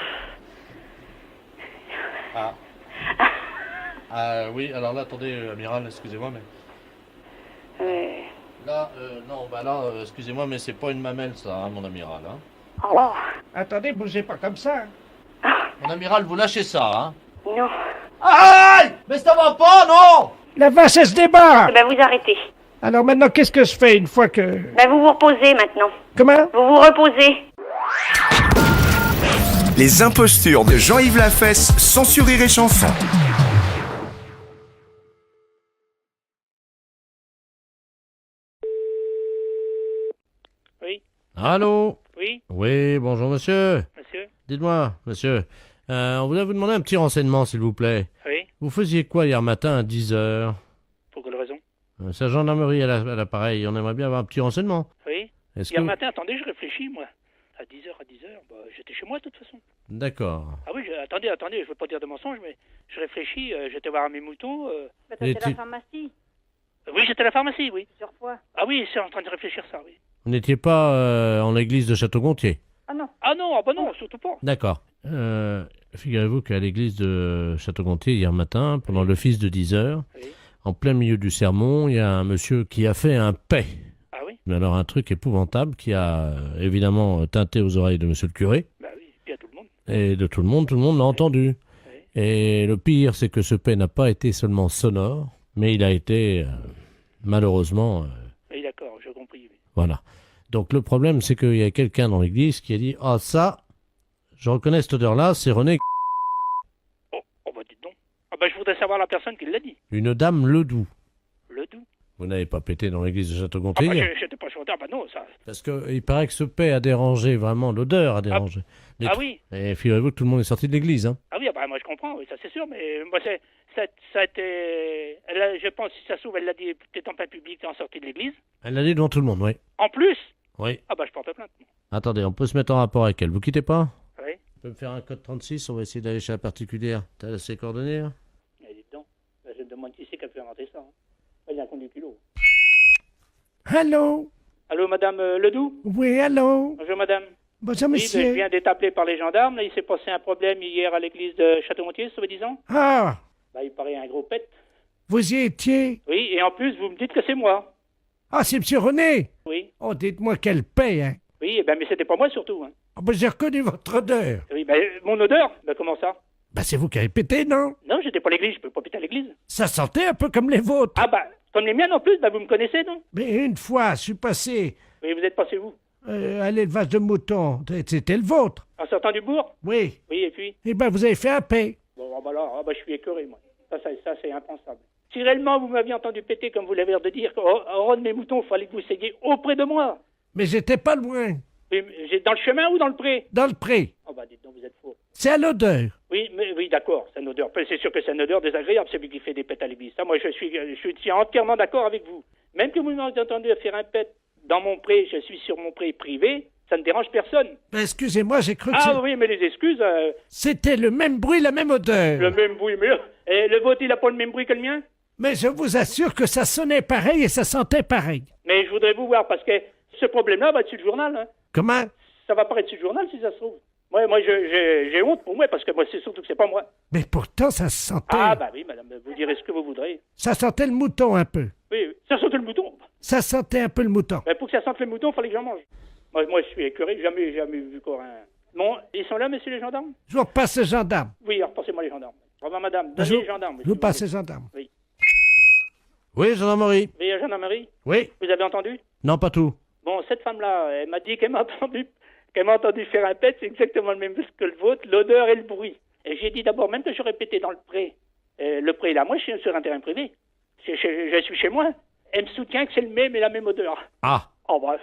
Oui, alors là, attendez, amiral, excusez-moi, mais... Là, non, bah là, excusez-moi, mais c'est pas une mamelle, ça, hein, mon amiral, hein. Alors... Attendez, bougez pas comme ça. Mon amiral, vous lâchez ça, hein. Non. Aïe! Mais ça va pas, non! La vache, elle se débat. Ben vous arrêtez. Alors maintenant, qu'est-ce que je fais une fois que... Ben vous vous reposez maintenant. Comment? Vous vous reposez. Les impostures de Jean-Yves Lafesse, sans sur Rire et Chanson. Oui, Allô? oui, Oui, bonjour, monsieur. monsieur. Dites-moi, monsieur, on voulait vous demander un petit renseignement, s'il vous plaît. Oui, Vous faisiez quoi hier matin à 10h? pour quelle raison? C'est la gendarmerie à l'appareil, on aimerait bien avoir un petit renseignement. Oui. Est-ce Hier que... matin, attendez, je réfléchis, moi. À 10h, bah, j'étais chez moi, de toute façon. D'accord. Ah oui, attendez, je veux pas dire de mensonge, mais je réfléchis, j'étais voir mes moutons. Et tu- pharmacie, Oui, j'étais à la pharmacie, oui. plusieurs fois. Ah oui, c'est en train de réfléchir ça, oui. Vous n'étiez pas en l'église de Château-Gontier? Ah non. Ah non, bah non, surtout pas. D'accord. Figurez-vous qu'à l'église de Château-Gontier, hier matin, pendant l'office de 10h, Oui. en plein milieu du sermon, il y a un monsieur qui a fait un paix. Ah oui? Mais alors un truc épouvantable qui a évidemment tinté aux oreilles de monsieur le curé. Bah oui, puis à tout le monde. Et de tout le monde l'a entendu. Oui. Et le pire, c'est que ce paix n'a pas été seulement sonore, mais il a été, malheureusement, Oui, d'accord, j'ai compris, oui. voilà. Donc le problème, c'est qu'il y a quelqu'un dans l'église qui a dit « Ah ça, je reconnais cette odeur-là, c'est René Oh bah dites donc. Ah bah je voudrais savoir la personne qui l'a dit. une dame Ledoux. Ledoux. Vous n'avez pas pété dans l'église de Ah Château-Gontier bah hier? j'étais pas chanteur, bah non, ça... Parce qu'il paraît que ce paix a dérangé, vraiment, l'odeur a dérangé. Ah oui? Et figurez-vous que tout le monde est sorti de l'église, hein. Ah oui, bah moi je comprends, oui, ça c'est sûr, mais moi ça a été... je pense, si ça se trouve, elle l'a dit peut-être en plein public en sortie de l'église. Elle l'a dit devant tout le monde, oui. En plus? Oui. Ah bah je porte plainte. Attendez, on peut se mettre en rapport avec elle. Vous quittez pas? Oui. Vous pouvez me faire un code 36, on va essayer d'aller chez la particulière. T'as ses coordonnées, hein? Mais dites donc, bah, je me demande qui c'est qui a fait inventer ça. Hein. Elle a un compte du kilo. Allô? Allô, madame Ledoux? Oui, allô? Bonjour, madame. Bonjour, Oui, monsieur. je viens d'être appelé par les gendarmes. Là, il s'est passé un problème hier à l'église de Château-Gontier, soi-disant. Ah, Bah, il paraît un gros pet. vous y étiez? Oui, et en plus, vous me dites que c'est moi. Ah, c'est monsieur René? Oui. Oh, dites-moi quelle paix, hein? Oui, mais c'était pas moi surtout. Hein. Oh, ben, j'ai reconnu votre odeur. Oui, mon odeur? Bah, comment ça? Ben, c'est vous qui avez pété, non? Non, j'étais pas à l'église, je peux pas péter à l'église. Ça sentait un peu comme les vôtres. Ah, bah, comme les miennes en plus, bah, vous me connaissez, non? Mais une fois, je suis passé Oui, vous êtes passé où? à l'élevage de moutons. C'était le vôtre. En sortant du bourg? Oui. Oui, et puis? Eh ben, vous avez fait un paix. Bon, bah là, je suis écœuré, moi. Ça c'est impensable. Si réellement vous m'aviez entendu péter, comme vous l'avez l'air de dire, au rang de mes moutons, il fallait que vous saidiez auprès de moi. Mais j'étais pas loin. Oui, dans le chemin ou dans le pré? Dans le pré. Oh, bah, dites donc, vous êtes faux. C'est à l'odeur. Oui, oui, d'accord, c'est une odeur. C'est sûr que c'est une odeur désagréable, celui qui fait des pets à l'église. Ça, moi, je suis entièrement d'accord avec vous. Même que vous m'avez entendu faire un pet dans mon pré, je suis sur mon pré privé, ça ne dérange personne. Ben, excusez-moi, j'ai cru que Ah oui, mais les excuses... c'était le même bruit, la même odeur. Le même bruit, mais... Et le vôtre, il n'a pas le même bruit que le mien? Mais je vous assure que ça sonnait pareil et ça sentait pareil. Mais je voudrais vous voir, parce que ce problème-là va être sur le journal. Hein. Comment? Ça va paraître sur le journal, si ça se trouve. Moi j'ai honte pour moi, parce que moi, c'est surtout que c'est pas moi. Mais pourtant, ça sentait... Ah, bah oui, madame, vous direz ce que vous voudrez. Ça sentait le mouton un peu. Oui, ça sentait le mouton. Ça sentait un peu le mouton. Mais pour que ça sente le mouton, il fallait que j'en mange. Moi, je suis écœuré, jamais vu encore un... Bon, ils sont là, messieurs les gendarmes? Je vous repasse les gendarmes. Oui, alors passez-moi les gendarmes. Au revoir, madame. Je Donnez les gendarmes. vous passe les gendarmes. Oui. Oui, gendarmerie. Oui, gendarmerie? Oui. Vous avez entendu? Non, pas tout. Bon, cette femme-là, elle m'a dit qu'elle m'a entendu faire un pet, c'est exactement le même que le vôtre, l'odeur et le bruit. Et j'ai dit d'abord, même que je répétais dans le pré. Le pré, là, moi, je suis sur un terrain privé. Je suis chez moi. Elle me soutient que c'est le même et la même odeur. Ah. Oh, bah,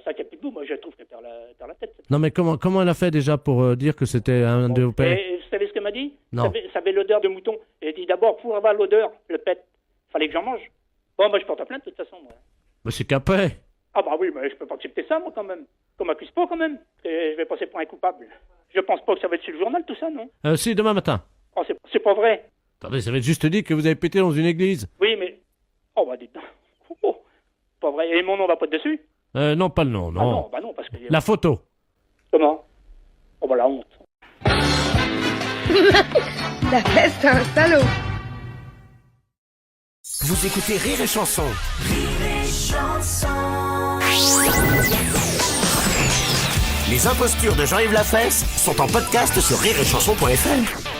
ça qui a plus de goût, moi, je trouve qu'elle perd la tête. Non, mais comment elle a fait déjà pour dire que c'était un de vos pets? Et vous savez ce qu'elle m'a dit? Non. Ça avait l'odeur de mouton. Elle dit d'abord, pour avoir l'odeur, le pet, fallait que j'en mange. Bon, moi, je porte plainte de toute façon, moi. Mais c'est capé. Ah bah oui, mais je peux pas accepter ça, moi, quand même. Qu'on m'accuse pas, quand même. Et je vais passer pour un coupable. Je pense pas que ça va être sur le journal, tout ça, non? Si, demain matin. Oh, c'est pas vrai. Attendez, ça va être juste dit que vous avez pété dans une église. Oui, mais... Oh, bah, dites donc. Oh, pas vrai. Et mon nom va pas dessus? Non, pas le nom, non. Ah non, bah non, parce que... La photo. Comment? Oh, bah, la honte. La peste, c'est un salaud. Vous écoutez Rire et Chanson. Rire et Chanson. Les impostures de Jean-Yves Lafesse sont en podcast sur rireetchanson.fr.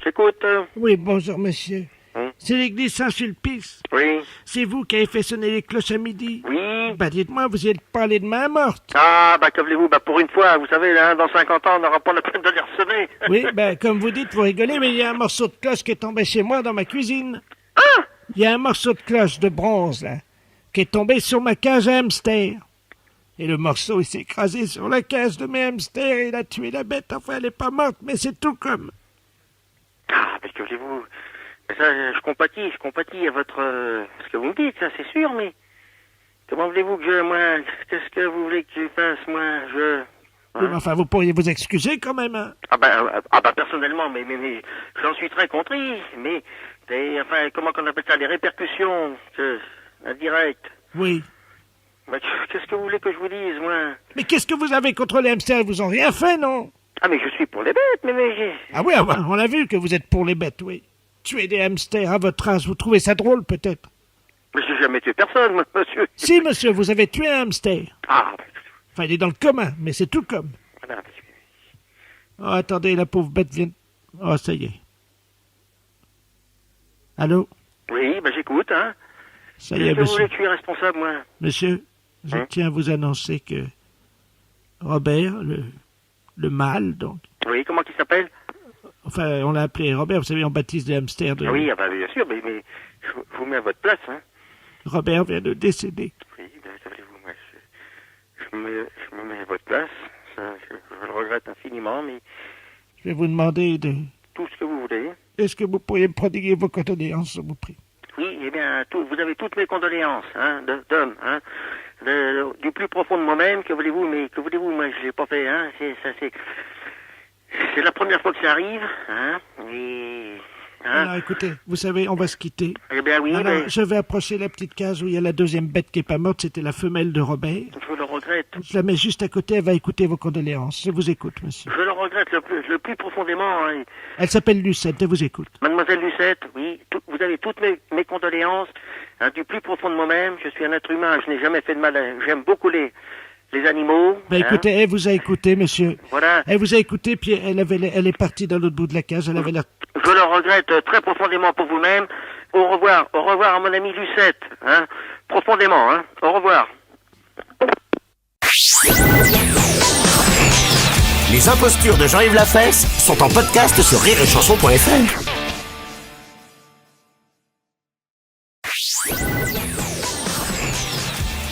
J'écoute. Oui, bonjour, monsieur. C'est l'église Saint-Sulpice. Oui. C'est vous qui avez fait sonner les cloches à midi. Oui. Bah, dites-moi, vous y êtes parlé de main morte. Ah, bah, que voulez-vous? Bah, pour une fois, vous savez, là, dans 50 ans, on n'aura pas la peine de les ressonner. Oui, ben, comme vous dites, vous rigolez, mais il y a un morceau de cloche qui est tombé chez moi dans ma cuisine. Ah! Il y a un morceau de cloche de bronze, là, qui est tombé sur ma cage à hamster. Et le morceau, il s'est écrasé sur la cage de mes hamsters et il a tué la bête. Enfin, elle est pas morte, mais c'est tout comme. Ah, mais que voulez-vous? Ça, je compatis à votre... ce que vous me dites, ça, c'est sûr, mais... Comment voulez-vous que moi... Qu'est-ce que vous voulez que je fasse, moi, Oui, mais enfin, vous pourriez vous excuser quand même, hein. Ah bah personnellement, mais j'en suis très contrit, mais... Enfin, comment qu'on appelle ça? Les répercussions indirectes. Oui. Mais qu'est-ce que vous voulez que je vous dise, moi? Mais qu'est-ce que vous avez contre les hamsters? Ils vous ont rien fait, non? Ah, mais je suis pour les bêtes, mais j'ai... Ah oui, on a vu que vous êtes pour les bêtes, oui. Tuer des hamsters à votre âge, vous trouvez ça drôle, peut-être? Mais j'ai jamais tué personne, moi, monsieur. Si, monsieur, vous avez tué un hamster. Ah. Enfin, il est dans le commun, mais c'est tout comme. Oh, attendez, la pauvre bête vient... Oh, ça y est. Allô? Oui, bah j'écoute, hein. Ça y est, monsieur. Qu'est-ce que vous voulez monsieur. que je suis responsable, moi? Monsieur, je tiens à vous annoncer que Robert, le mâle, donc... Oui, comment il s'appelle? Enfin, on l'a appelé Robert, vous savez, on baptise les hamsters de... Ah oui, ah bah, bien sûr, mais je vous mets à votre place, hein. Robert vient de décéder. Oui, ben, savez-vous, moi, je me mets à votre place. Ça, je le regrette infiniment, mais... Je vais vous demander de... Tout ce que vous voulez. Est-ce que vous pourriez me prodiguer vos condoléances, je vous prie? Oui, eh bien, vous avez toutes mes condoléances, hein, d'homme, hein. Du plus profond de moi-même, que voulez-vous, mais que voulez-vous, moi, je l'ai pas fait, hein. C'est la première fois que ça arrive, hein, et... Hein? Alors, écoutez, vous savez, on va se quitter. Eh bien, oui, alors, mais... je vais approcher la petite cage où il y a la deuxième bête qui est pas morte, c'était la femelle de Robert. Je le regrette. Je la mets juste à côté, elle va écouter vos condoléances. Je vous écoute, monsieur. Je le regrette le plus profondément, hein. Elle s'appelle Lucette, elle vous écoute. Mademoiselle Lucette, oui, vous avez toutes mes condoléances, hein, du plus profond de moi-même. Je suis un être humain, je n'ai jamais fait de mal. J'aime beaucoup les animaux. Ben écoutez, elle vous a écouté, monsieur. Voilà. Elle vous a écouté, puis elle est partie dans l'autre bout de la cage. Elle avait l'air... Je le regrette très profondément pour vous-même. Au revoir à mon amie Lucette, hein, profondément, hein. Au revoir. Les impostures de Jean-Yves Lafesse sont en podcast sur rireetchanson.fr.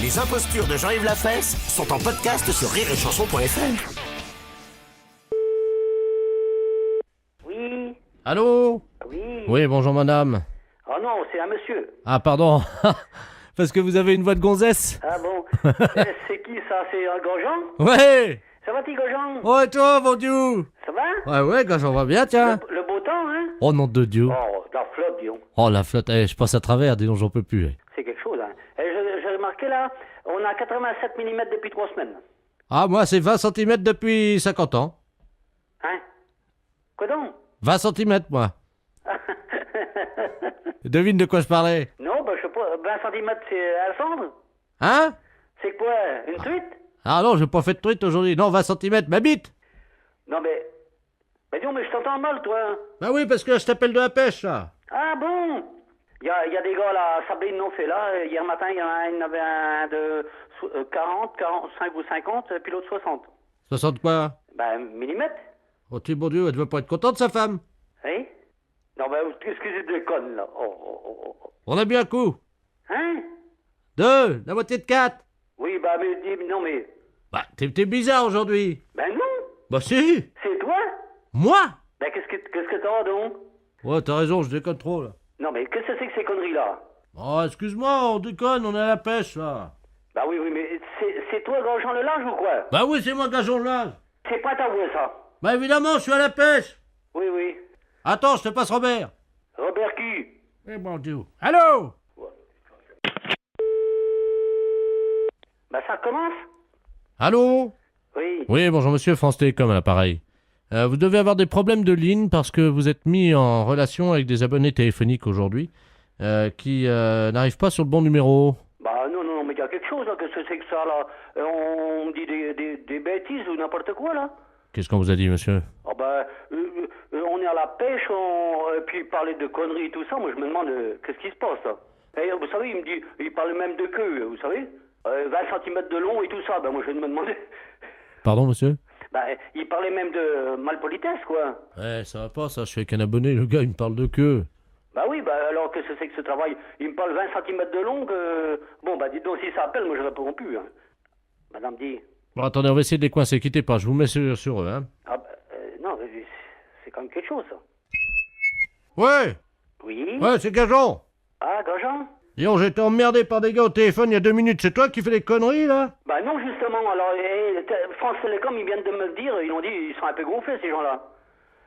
Les impostures de Jean-Yves Lafesse sont en podcast sur rireetchanson.fr. Oui. Allô? Oui. Oui, bonjour madame. Oh non, c'est un monsieur. Ah, pardon. Parce que vous avez une voix de gonzesse. Ah bon? C'est qui ça? C'est un Grosjean? Ouais. Ça va, petit Grosjean? Oh, et toi, mon Dieu? Ça va? Ouais, Grosjean va bien, tiens. Le beau temps, hein? Oh, nom de Dieu. Oh, la flotte, disons. Oh, la flotte, je passe à travers, dis donc, j'en peux plus. C'est quelque chose, hein. J'ai remarqué, là, on a 87 mm depuis 3 semaines. Ah, moi, c'est 20 cm depuis 50 ans. Hein? Quoi donc? 20 cm, moi. Devine de quoi je parlais. Non, ben, je sais 20 cm, c'est Alexandre? Hein? C'est quoi? Une truite? Ah non, j'ai pas fait de truite aujourd'hui. Non, 20 cm, ma bite. Non, mais... Mais dis, mais je t'entends mal, toi. Bah oui, parce que je t'appelle de la pêche, là. Ah bon? Il y a des gars là, à Sabine non fait là. Hier matin, il y en avait un de 40, 45 ou 50, puis l'autre 60. 60 quoi? Ben, millimètres. Oh, tu bon Dieu, elle devait pas être contente, sa femme. Oui? Non, ben, qu'est-ce que je déconne, là? Oh. On a bien un coup. Hein? 2, la moitié de 4. Oui, bah, mais non, mais... Bah, t'es bizarre aujourd'hui. Ben non! Bah si. C'est toi? Moi? Ben, qu'est-ce que t'as, donc? Ouais, t'as raison, je déconne trop, là. Non, mais qu'est-ce que c'est que ces conneries-là? Oh, excuse-moi, on déconne, on est à la pêche, là. Bah oui, mais c'est toi, Gageant le large ou quoi? Bah oui, c'est moi, Gageant le large. C'est pas ta voix, ça. Bah évidemment, je suis à la pêche. Oui. Attends, je te passe Robert. Robert qui? Eh bon Dieu. Allô? Bah ça commence? Allô? Oui. Oui, bonjour monsieur, France Télécom à l'appareil. Vous devez avoir des problèmes de ligne parce que vous êtes mis en relation avec des abonnés téléphoniques aujourd'hui qui n'arrivent pas sur le bon numéro. Bah non, mais il y a quelque chose là, qu'est-ce que c'est que ça là? On me dit des bêtises ou n'importe quoi là? Qu'est-ce qu'on vous a dit, monsieur? Ah bah, on est à la pêche, puis parler de conneries et tout ça, moi je me demande qu'est-ce qui se passe là? Et vous savez, il parle même de queue, vous savez? 20 cm de long et tout ça, bah moi je vais me demander... Pardon, monsieur? Bah, il parlait même de malpolitesse, quoi. Ouais, ça va pas, ça, je suis avec un abonné, le gars, il me parle de queue. Bah oui, bah alors qu'est-ce que c'est que ce travail? Il me parle 20 cm de long, Bon, bah dites donc, si ça appelle, moi je réponds plus, hein. Madame dit... Bon, attendez, on va essayer de les coincer, quittez pas, je vous mets sur eux, hein. Ah bah, non, c'est quand même quelque chose, ça. Ouais! Oui? Ouais, c'est Gageant! Ah, Gageant? Disons, j'ai été emmerdé par des gars au téléphone il y a 2 minutes, c'est toi qui fais des conneries, là? Bah non, justement, alors, France Télécom, ils viennent de me le dire, ils ont dit, ils sont un peu gonflés, ces gens-là.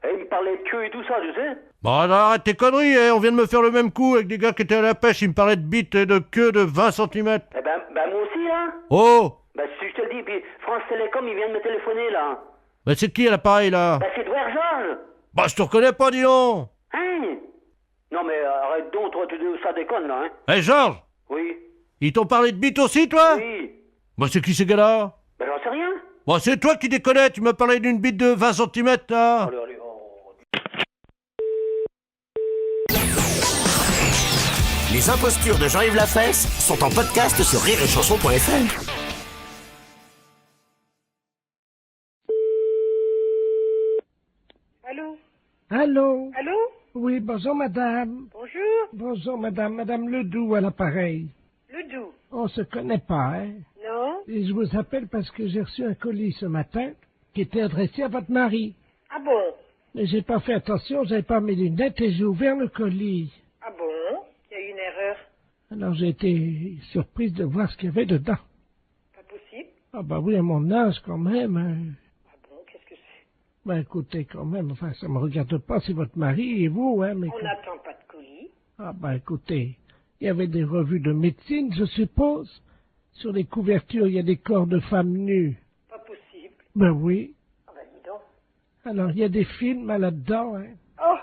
Et ils me parlaient de queue et tout ça, tu sais. Bon, alors arrête tes conneries, hein. On vient de me faire le même coup avec des gars qui étaient à la pêche, ils me parlaient de bites et de queue de 20 cm. Eh ben moi aussi, hein. Oh! Bah si je te le dis, puis France Télécom, ils viennent me téléphoner, là. Bah c'est qui à l'appareil, là? Bah c'est Edouard Georges. Bah je te reconnais pas, dis donc! Hein? Non mais arrête donc, toi, ça déconne, là, hein. Hé, Georges! Oui. Ils t'ont parlé de bites aussi, toi? Oui. Bah c'est qui ces gars-là? Bah j'en sais rien. Bah c'est toi qui déconnais, tu m'as parlé d'une bite de 20 cm, là. Allez, Les impostures de Jean-Yves Lafesse sont en podcast sur rireetchanson.fr. Allô? Allô? Oui, bonjour madame. Bonjour. Bonjour madame, madame Ledoux à l'appareil. Ledoux. On se connaît pas, hein? Non. Et je vous appelle parce que j'ai reçu un colis ce matin qui était adressé à votre mari. Ah bon? Mais j'ai pas fait attention, j'avais pas mes lunettes et j'ai ouvert le colis. Ah bon? Il y a eu une erreur. Alors j'ai été surprise de voir ce qu'il y avait dedans. Pas possible. Ah bah oui, à mon âge quand même. Hein. Ah bon, qu'est-ce que c'est? Ben écoutez, quand même, enfin ça me regarde pas, c'est votre mari et vous, hein, mais... On n'attend pas de colis. Ah ben écoutez, il y avait des revues de médecine, je suppose. Sur les couvertures, il y a des corps de femmes nues. Pas possible. Ben oui. Ah ben dis donc. Alors, il y a des films là-dedans, hein. Oh!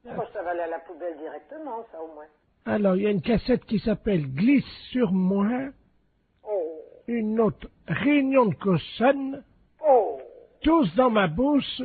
Bon, ça va aller à la poubelle directement, ça au moins. Alors, il y a une cassette qui s'appelle Glisse sur moi. Oh! Une autre, Réunion de cochonne. Oh! Tous dans ma bouche.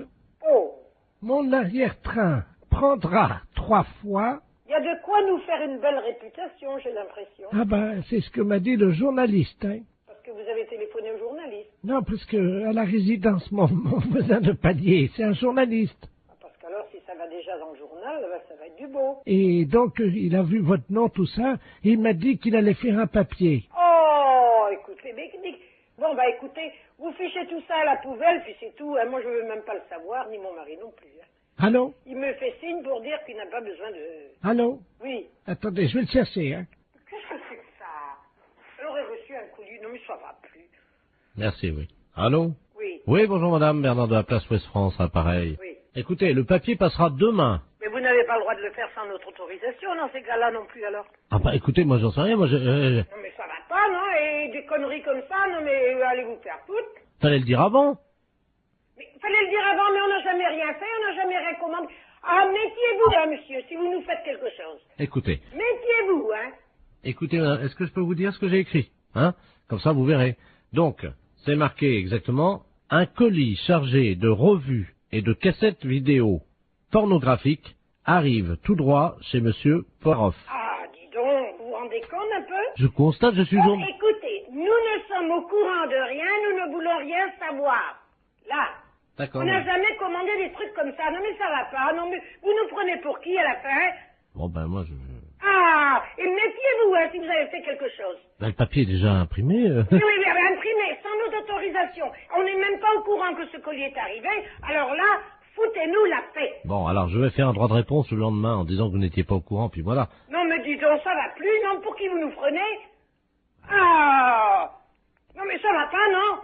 Oh! Mon arrière-train prendra 3 fois. Il y a de quoi nous faire une belle réputation, j'ai l'impression. Ah ben, c'est ce que m'a dit le journaliste, hein. Parce que vous avez téléphoné au journaliste. Non, parce que à la résidence, mon voisin de palier, c'est un journaliste. Ah, parce qu'alors, si ça va déjà dans le journal, ben, ça va être du beau. Et donc, il a vu votre nom, tout ça, et il m'a dit qu'il allait faire un papier. Oh, écoutez, bon, bah écoutez, vous fichez tout ça à la poubelle, puis c'est tout. Hein. Moi, je veux même pas le savoir, ni mon mari non plus. Hein. Allô? Il me fait signe pour dire qu'il n'a pas besoin de... Allô? Oui. Attendez, je vais le chercher, hein. Qu'est-ce que c'est que ça? Elle aurait reçu un colis. Non, mais ça va plus. Merci, oui. Allô? Oui. Oui, bonjour madame, Bernard de la place Ouest France, appareil. Oui. Écoutez, le papier passera demain. Mais vous n'avez pas le droit de le faire sans notre autorisation, dans ces cas-là non plus, alors. Ah bah écoutez, moi j'en sais rien, moi je... Non, mais ça va pas, non? Et des conneries comme ça, non, mais allez vous faire foutre. Fallait le dire avant. Mais fallait le dire avant, mais on n'a jamais rien fait, on n'a jamais rien commandé. Ah, méfiez-vous, hein, monsieur, si vous nous faites quelque chose. Écoutez, Méfiez-vous, hein. Écoutez, madame, est-ce que je peux vous dire ce que j'ai écrit? Hein? Comme ça, vous verrez. Donc, c'est marqué exactement « Un colis chargé de revues et de cassettes vidéo pornographiques arrive tout droit chez Monsieur Poiroff. » Ah, dis donc, vous vous rendez compte un peu? Je constate, je suis Bon, journaliste. écoutez, nous ne sommes au courant de rien, nous ne voulons rien savoir. Là. D'accord. On n'a jamais commandé des trucs comme ça. Non mais ça va pas. Non mais vous nous prenez pour qui à la fin? Bon, ben moi, Ah, et méfiez-vous hein, si vous avez fait quelque chose. Ben, le papier est déjà imprimé. Oui, oui, mais imprimé, sans notre autorisation. On n'est même pas au courant que ce colis est arrivé. Alors là, foutez-nous la paix. Bon, alors, je vais faire un droit de réponse le lendemain en disant que vous n'étiez pas au courant, puis voilà. Non mais dis donc, ça va plus, non? Pour qui vous nous prenez? Ah, non mais ça va pas, non?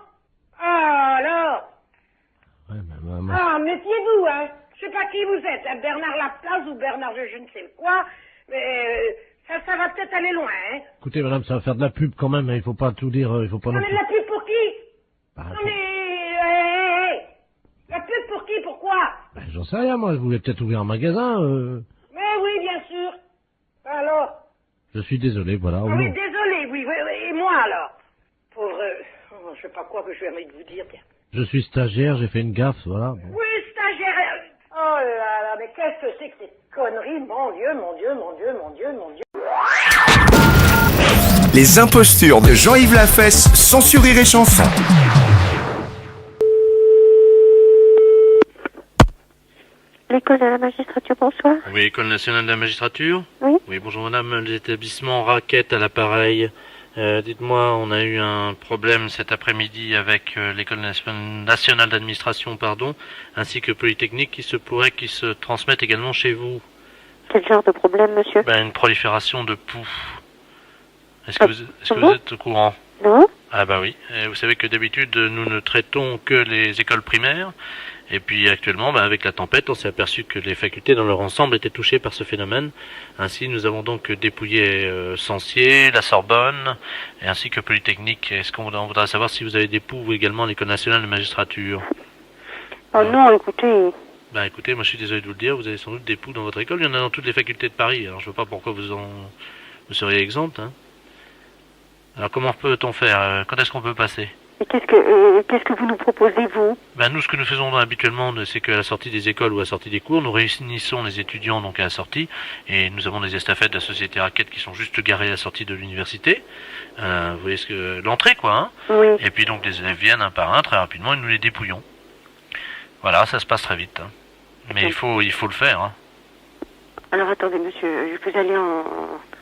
Ah, alors? Ouais, mais, Ah, méfiez-vous, hein. Je sais pas qui vous êtes, hein, Bernard Laplace ou Bernard je ne sais quoi, mais ça va peut-être aller loin, hein. Écoutez, madame, ça va faire de la pub quand même, hein, il faut pas tout dire, il faut pas Non non mais plus... la pub pour qui? Bah, Non mais, la pub pour qui, pourquoi? Ben, j'en sais rien, moi, je voulais peut-être ouvrir un magasin, Mais oui, bien sûr. Alors? Je suis désolé, voilà. Ah oui, désolé, oui, et moi alors? Pour, je sais pas quoi que je vais envie de vous dire, tiens. Je suis stagiaire, j'ai fait une gaffe, voilà. Bon. Oui, stagiaire. Oh là là, mais qu'est-ce que c'est que ces conneries? Mon Dieu, mon Dieu, mon Dieu, mon Dieu, mon Dieu. Les impostures de Jean-Yves Lafesse, sans Rire et Chanson. L'école de la magistrature, bonsoir. Oui, École nationale de la magistrature. Oui. Oui, bonjour madame, l'établissement Raquette à l'appareil. Dites-moi, on a eu un problème cet après-midi avec l'école nationale d'administration, ainsi que Polytechnique, qui se pourrait qu'ils se transmettent également chez vous. Quel genre de problème, monsieur? Une prolifération de poux. Est-ce que vous êtes au courant? Non. Ah bah oui. Vous savez que d'habitude, nous ne traitons que les écoles primaires. Et puis actuellement, avec la tempête, on s'est aperçu que les facultés dans leur ensemble étaient touchées par ce phénomène. Ainsi, nous avons donc dépouillé Censier, la Sorbonne, et ainsi que Polytechnique. Est-ce qu'on voudrait savoir si vous avez des poux également à l'École nationale de magistrature? Oh non, écoutez... Écoutez, moi je suis désolé de vous le dire, vous avez sans doute des poux dans votre école. Il y en a dans toutes les facultés de Paris, alors je vois pas pourquoi vous seriez exempt. Hein. Alors comment peut-on faire? Quand est-ce qu'on peut passer? Et qu'est-ce que vous nous proposez, vous? Nous, ce que nous faisons habituellement, c'est qu'à la sortie des écoles ou à la sortie des cours, nous réunissons les étudiants donc à la sortie, et nous avons des estafettes de la société Raquette qui sont juste garées à la sortie de l'université. Vous voyez l'entrée, quoi. Hein. Oui. Et puis donc les élèves viennent un par un très rapidement et nous les dépouillons. Voilà, ça se passe très vite. Hein. Mais il faut le faire. Hein. Alors attendez, monsieur, vous allez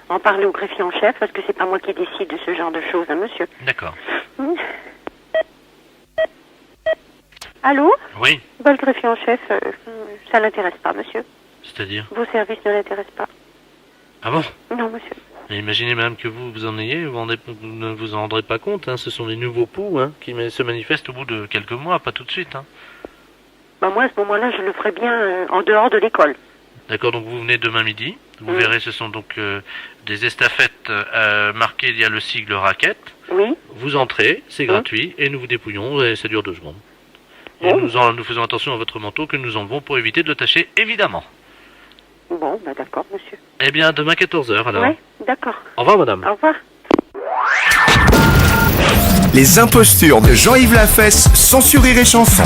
en parler au greffier en chef, parce que c'est pas moi qui décide de ce genre de choses, hein, monsieur. D'accord. Allô? Oui. Le greffier en chef, ça l'intéresse pas, monsieur. C'est-à-dire? Vos services ne l'intéressent pas. Ah bon? Non, monsieur. Et imaginez même que vous en ayez, vous ne vous en rendrez pas compte. Hein. Ce sont des nouveaux poux qui se manifestent au bout de quelques mois, pas tout de suite. Hein. Moi, à ce moment-là, je le ferai bien en dehors de l'école. D'accord, donc vous venez demain midi. Vous verrez, ce sont donc des estafettes marquées, il y a le sigle Raquette. Oui. Vous entrez, c'est gratuit, et nous vous dépouillons, et ça dure 2 secondes. Et nous faisons attention à votre manteau que nous enlevons pour éviter de le tacher, évidemment. Bon, d'accord, monsieur. Eh bien, demain 14h, alors. Oui, d'accord. Au revoir, madame. Au revoir. Les impostures de Jean-Yves Lafesse, sans Rire et Chanson.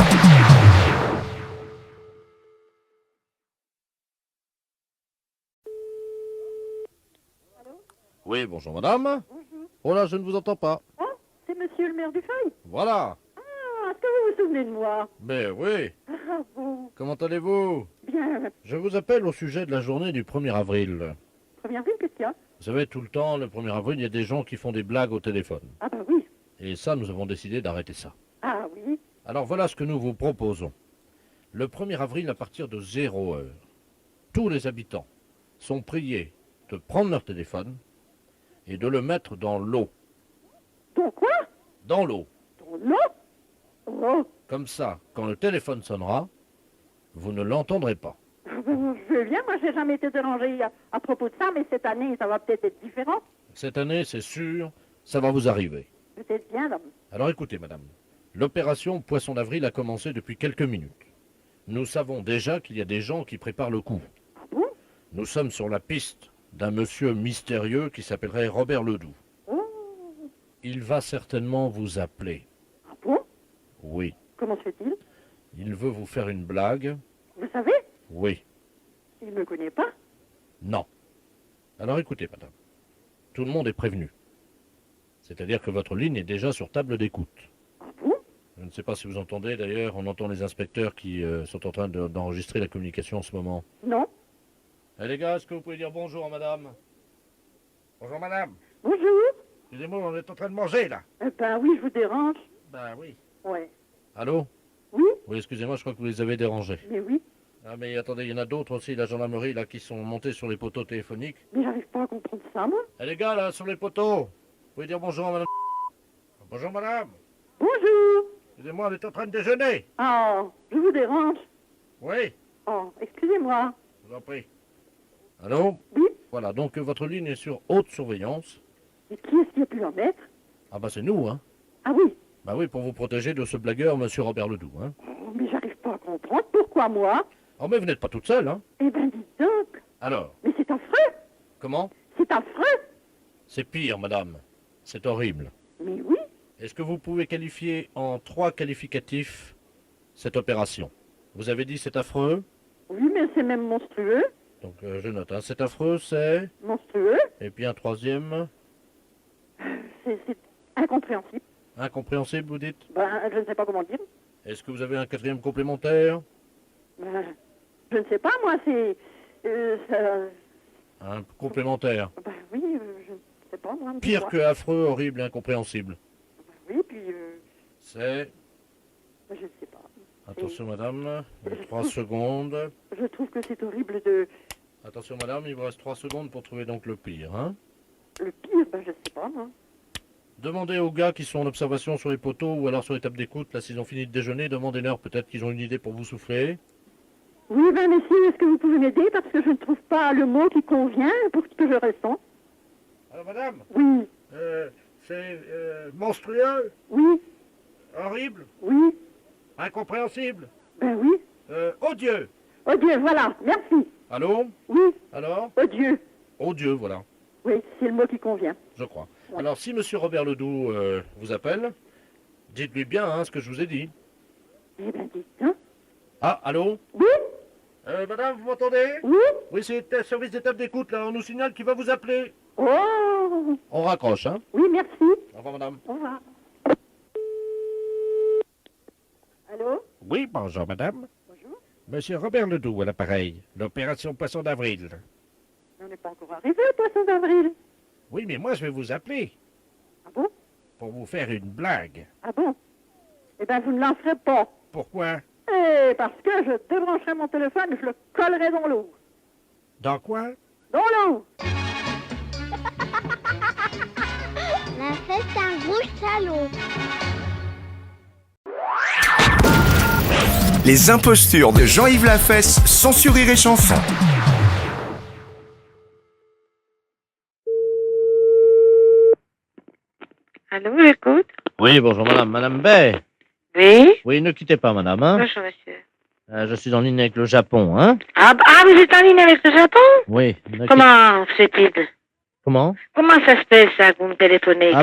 Oui, bonjour madame. Oh là, je ne vous entends pas. Oh, c'est monsieur le maire du Feuil. Voilà. Ah, est-ce que vous vous souvenez de moi? Ben oui. Ah bon. Comment allez-vous? Bien. Je vous appelle au sujet de la journée du 1er avril. 1er avril, qu'est-ce qu'il y a? Vous savez, tout le temps, le 1er avril, il y a des gens qui font des blagues au téléphone. Ah bah oui. Et ça, nous avons décidé d'arrêter ça. Ah oui. Alors voilà ce que nous vous proposons. Le 1er avril, à partir de 0 heure, tous les habitants sont priés de prendre leur téléphone et de le mettre dans l'eau. Dans quoi? Dans l'eau. Dans l'eau? Oh. Comme ça, quand le téléphone sonnera, vous ne l'entendrez pas. Je veux bien, moi j'ai jamais été dérangé à propos de ça, mais cette année ça va peut-être être différent. Cette année, c'est sûr, ça va vous arriver. Peut-être bien, là. Alors écoutez, madame, l'opération Poisson d'avril a commencé depuis quelques minutes. Nous savons déjà qu'il y a des gens qui préparent le coup. Ah bon? Nous sommes sur la piste d'un monsieur mystérieux qui s'appellerait Robert Ledoux. Il va certainement vous appeler. Ah bon? Oui. Comment se fait-il? Il veut vous faire une blague. Vous savez? Oui. Il ne me connaît pas. Non. Alors écoutez, madame. Tout le monde est prévenu. C'est-à-dire que votre ligne est déjà sur table d'écoute. Ah bon? Je ne sais pas si vous entendez, d'ailleurs, on entend les inspecteurs qui sont en train d'enregistrer la communication en ce moment. Non. Eh les gars, est-ce que vous pouvez dire bonjour à madame? Bonjour madame. Bonjour. Excusez-moi, on est en train de manger là. Eh ben oui, je vous dérange. Ben oui. Ouais. Allô? Oui? Oui, excusez-moi, je crois que vous les avez dérangés. Mais oui. Ah mais attendez, il y en a d'autres aussi, la gendarmerie, là, qui sont montés sur les poteaux téléphoniques. Mais j'arrive pas à comprendre ça, moi. Eh les gars, là, sur les poteaux, vous pouvez dire bonjour à madame? Bonjour madame. Bonjour. Excusez-moi, on est en train de déjeuner. Oh, je vous dérange. Oui, Oh, excusez-moi. je vous en prie. Allô? Oui? Voilà, donc votre ligne est sur haute surveillance. Et qui est-ce qui a pu en mettre? Ah bah c'est nous, hein. Ah oui. Bah oui, pour vous protéger de ce blagueur, monsieur Robert Ledoux, hein. Oh, mais j'arrive pas à comprendre. Pourquoi moi? Oh mais vous n'êtes pas toute seule, hein. Eh ben dites donc. Alors? Mais c'est affreux. Comment? C'est affreux. C'est pire, madame. C'est horrible. Mais oui. Est-ce que vous pouvez qualifier en 3 qualificatifs cette opération? Vous avez dit c'est affreux? Oui, mais c'est même monstrueux. Donc je note, hein. C'est affreux, c'est... Monstrueux. Et puis un troisième? C'est incompréhensible. Incompréhensible, vous dites? Ben, je ne sais pas comment dire. Est-ce que vous avez un 4e complémentaire? Ben, je ne sais pas, moi, c'est... ça... Un complémentaire? Ben oui, je ne sais pas, moi. Pire que affreux, horrible et incompréhensible. Oui, puis... C'est... Ben, je ne sais pas. Attention, madame, 3 secondes. Je trouve que c'est horrible de... Attention, madame, il vous reste 3 secondes pour trouver donc le pire, hein? Le pire, ben je sais pas, moi. Demandez aux gars qui sont en observation sur les poteaux ou alors sur les tables d'écoute, là, s'ils ont fini de déjeuner, demandez-leur, peut-être qu'ils ont une idée pour vous souffler. Oui, ben messieurs, est-ce que vous pouvez m'aider parce que je ne trouve pas le mot qui convient pour ce que je ressens. Alors madame? Oui. C'est monstrueux? Oui. Horrible? Oui. Incompréhensible? Ben oui. Odieux? Odieux, voilà, merci. Allô? Oui. Alors? Odieux. Odieux, voilà, Oui, c'est le mot qui convient. je crois. Ouais. Alors, si monsieur Robert Ledoux vous appelle, dites-lui bien hein, ce que je vous ai dit. Eh ben dites, hein. Ah, allô? Oui. Madame, vous m'entendez? Oui. Oui, c'est le service des tables d'écoute, là. On nous signale qu'il va vous appeler. Oh. On raccroche, hein? Oui, merci. Au revoir, madame. Au revoir. Allô? Oui, bonjour madame. Bonjour. Monsieur Robert Ledoux à l'appareil. L'opération Poisson d'Avril. On n'est pas encore arrivé au poisson d'avril. Oui, mais moi je vais vous appeler. Ah bon? Pour vous faire une blague. Ah bon? Eh ben vous ne l'en ferez pas. Pourquoi? Eh, parce que je débrancherai mon téléphone et je le collerai dans l'eau. Dans quoi? Dans l'eau! La fête, c'est un gros salaud. Les impostures de Jean-Yves Lafesse sont sur Rire et Chanson. Allô, j'écoute. Oui, bonjour, madame. Madame Bay? Oui. Oui, ne quittez pas, madame, hein? Bonjour, monsieur. Je suis en ligne avec le Japon, hein? Ah, vous êtes en ligne avec le Japon? Oui. Comment c'est-il? Comment? Comment ça se fait, ça, que vous me téléphonez? Ah,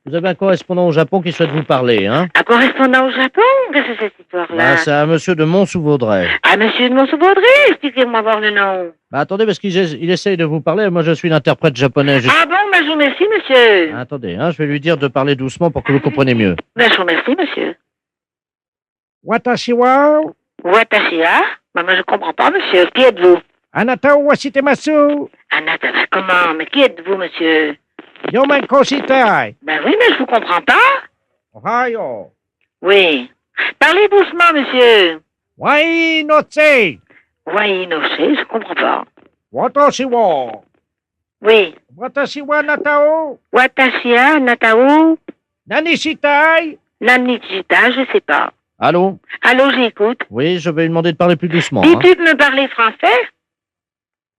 vous avez un correspondant au Japon qui souhaite vous parler, hein? Un correspondant au Japon? Qu'est-ce que c'est cette histoire-là? C'est un monsieur de Mont-sous-Vaudrey. Ah, monsieur de Mont-sous-Vaudrey? Expliquez-moi voir le nom. Attendez, parce qu'il essaye de vous parler. Moi, je suis l'interprète japonais. Ah bon, je vous remercie, monsieur. Attendez, hein, je vais lui dire de parler doucement pour que vous compreniez mieux. Je vous remercie, monsieur. Watashi wa... Watashi wa? Moi, je comprends pas, monsieur. Qui êtes-vous? Anata wa shitemasu. Anata, comment? Mais qui êtes-vous, monsieur? Yomenko shitai. Ben oui, mais je vous comprends pas. Ohayo. Oui. Parlez doucement, monsieur. Wai no tse. Wai no tse, je comprends pas. Watashi wa. Oui. Watashi wa natao. Watashi wa natao. Nani shitai. Nani shitai, je sais pas. Allô? Allô, j'écoute. Oui, je vais lui demander de parler plus doucement. Dis-tu de me parler français?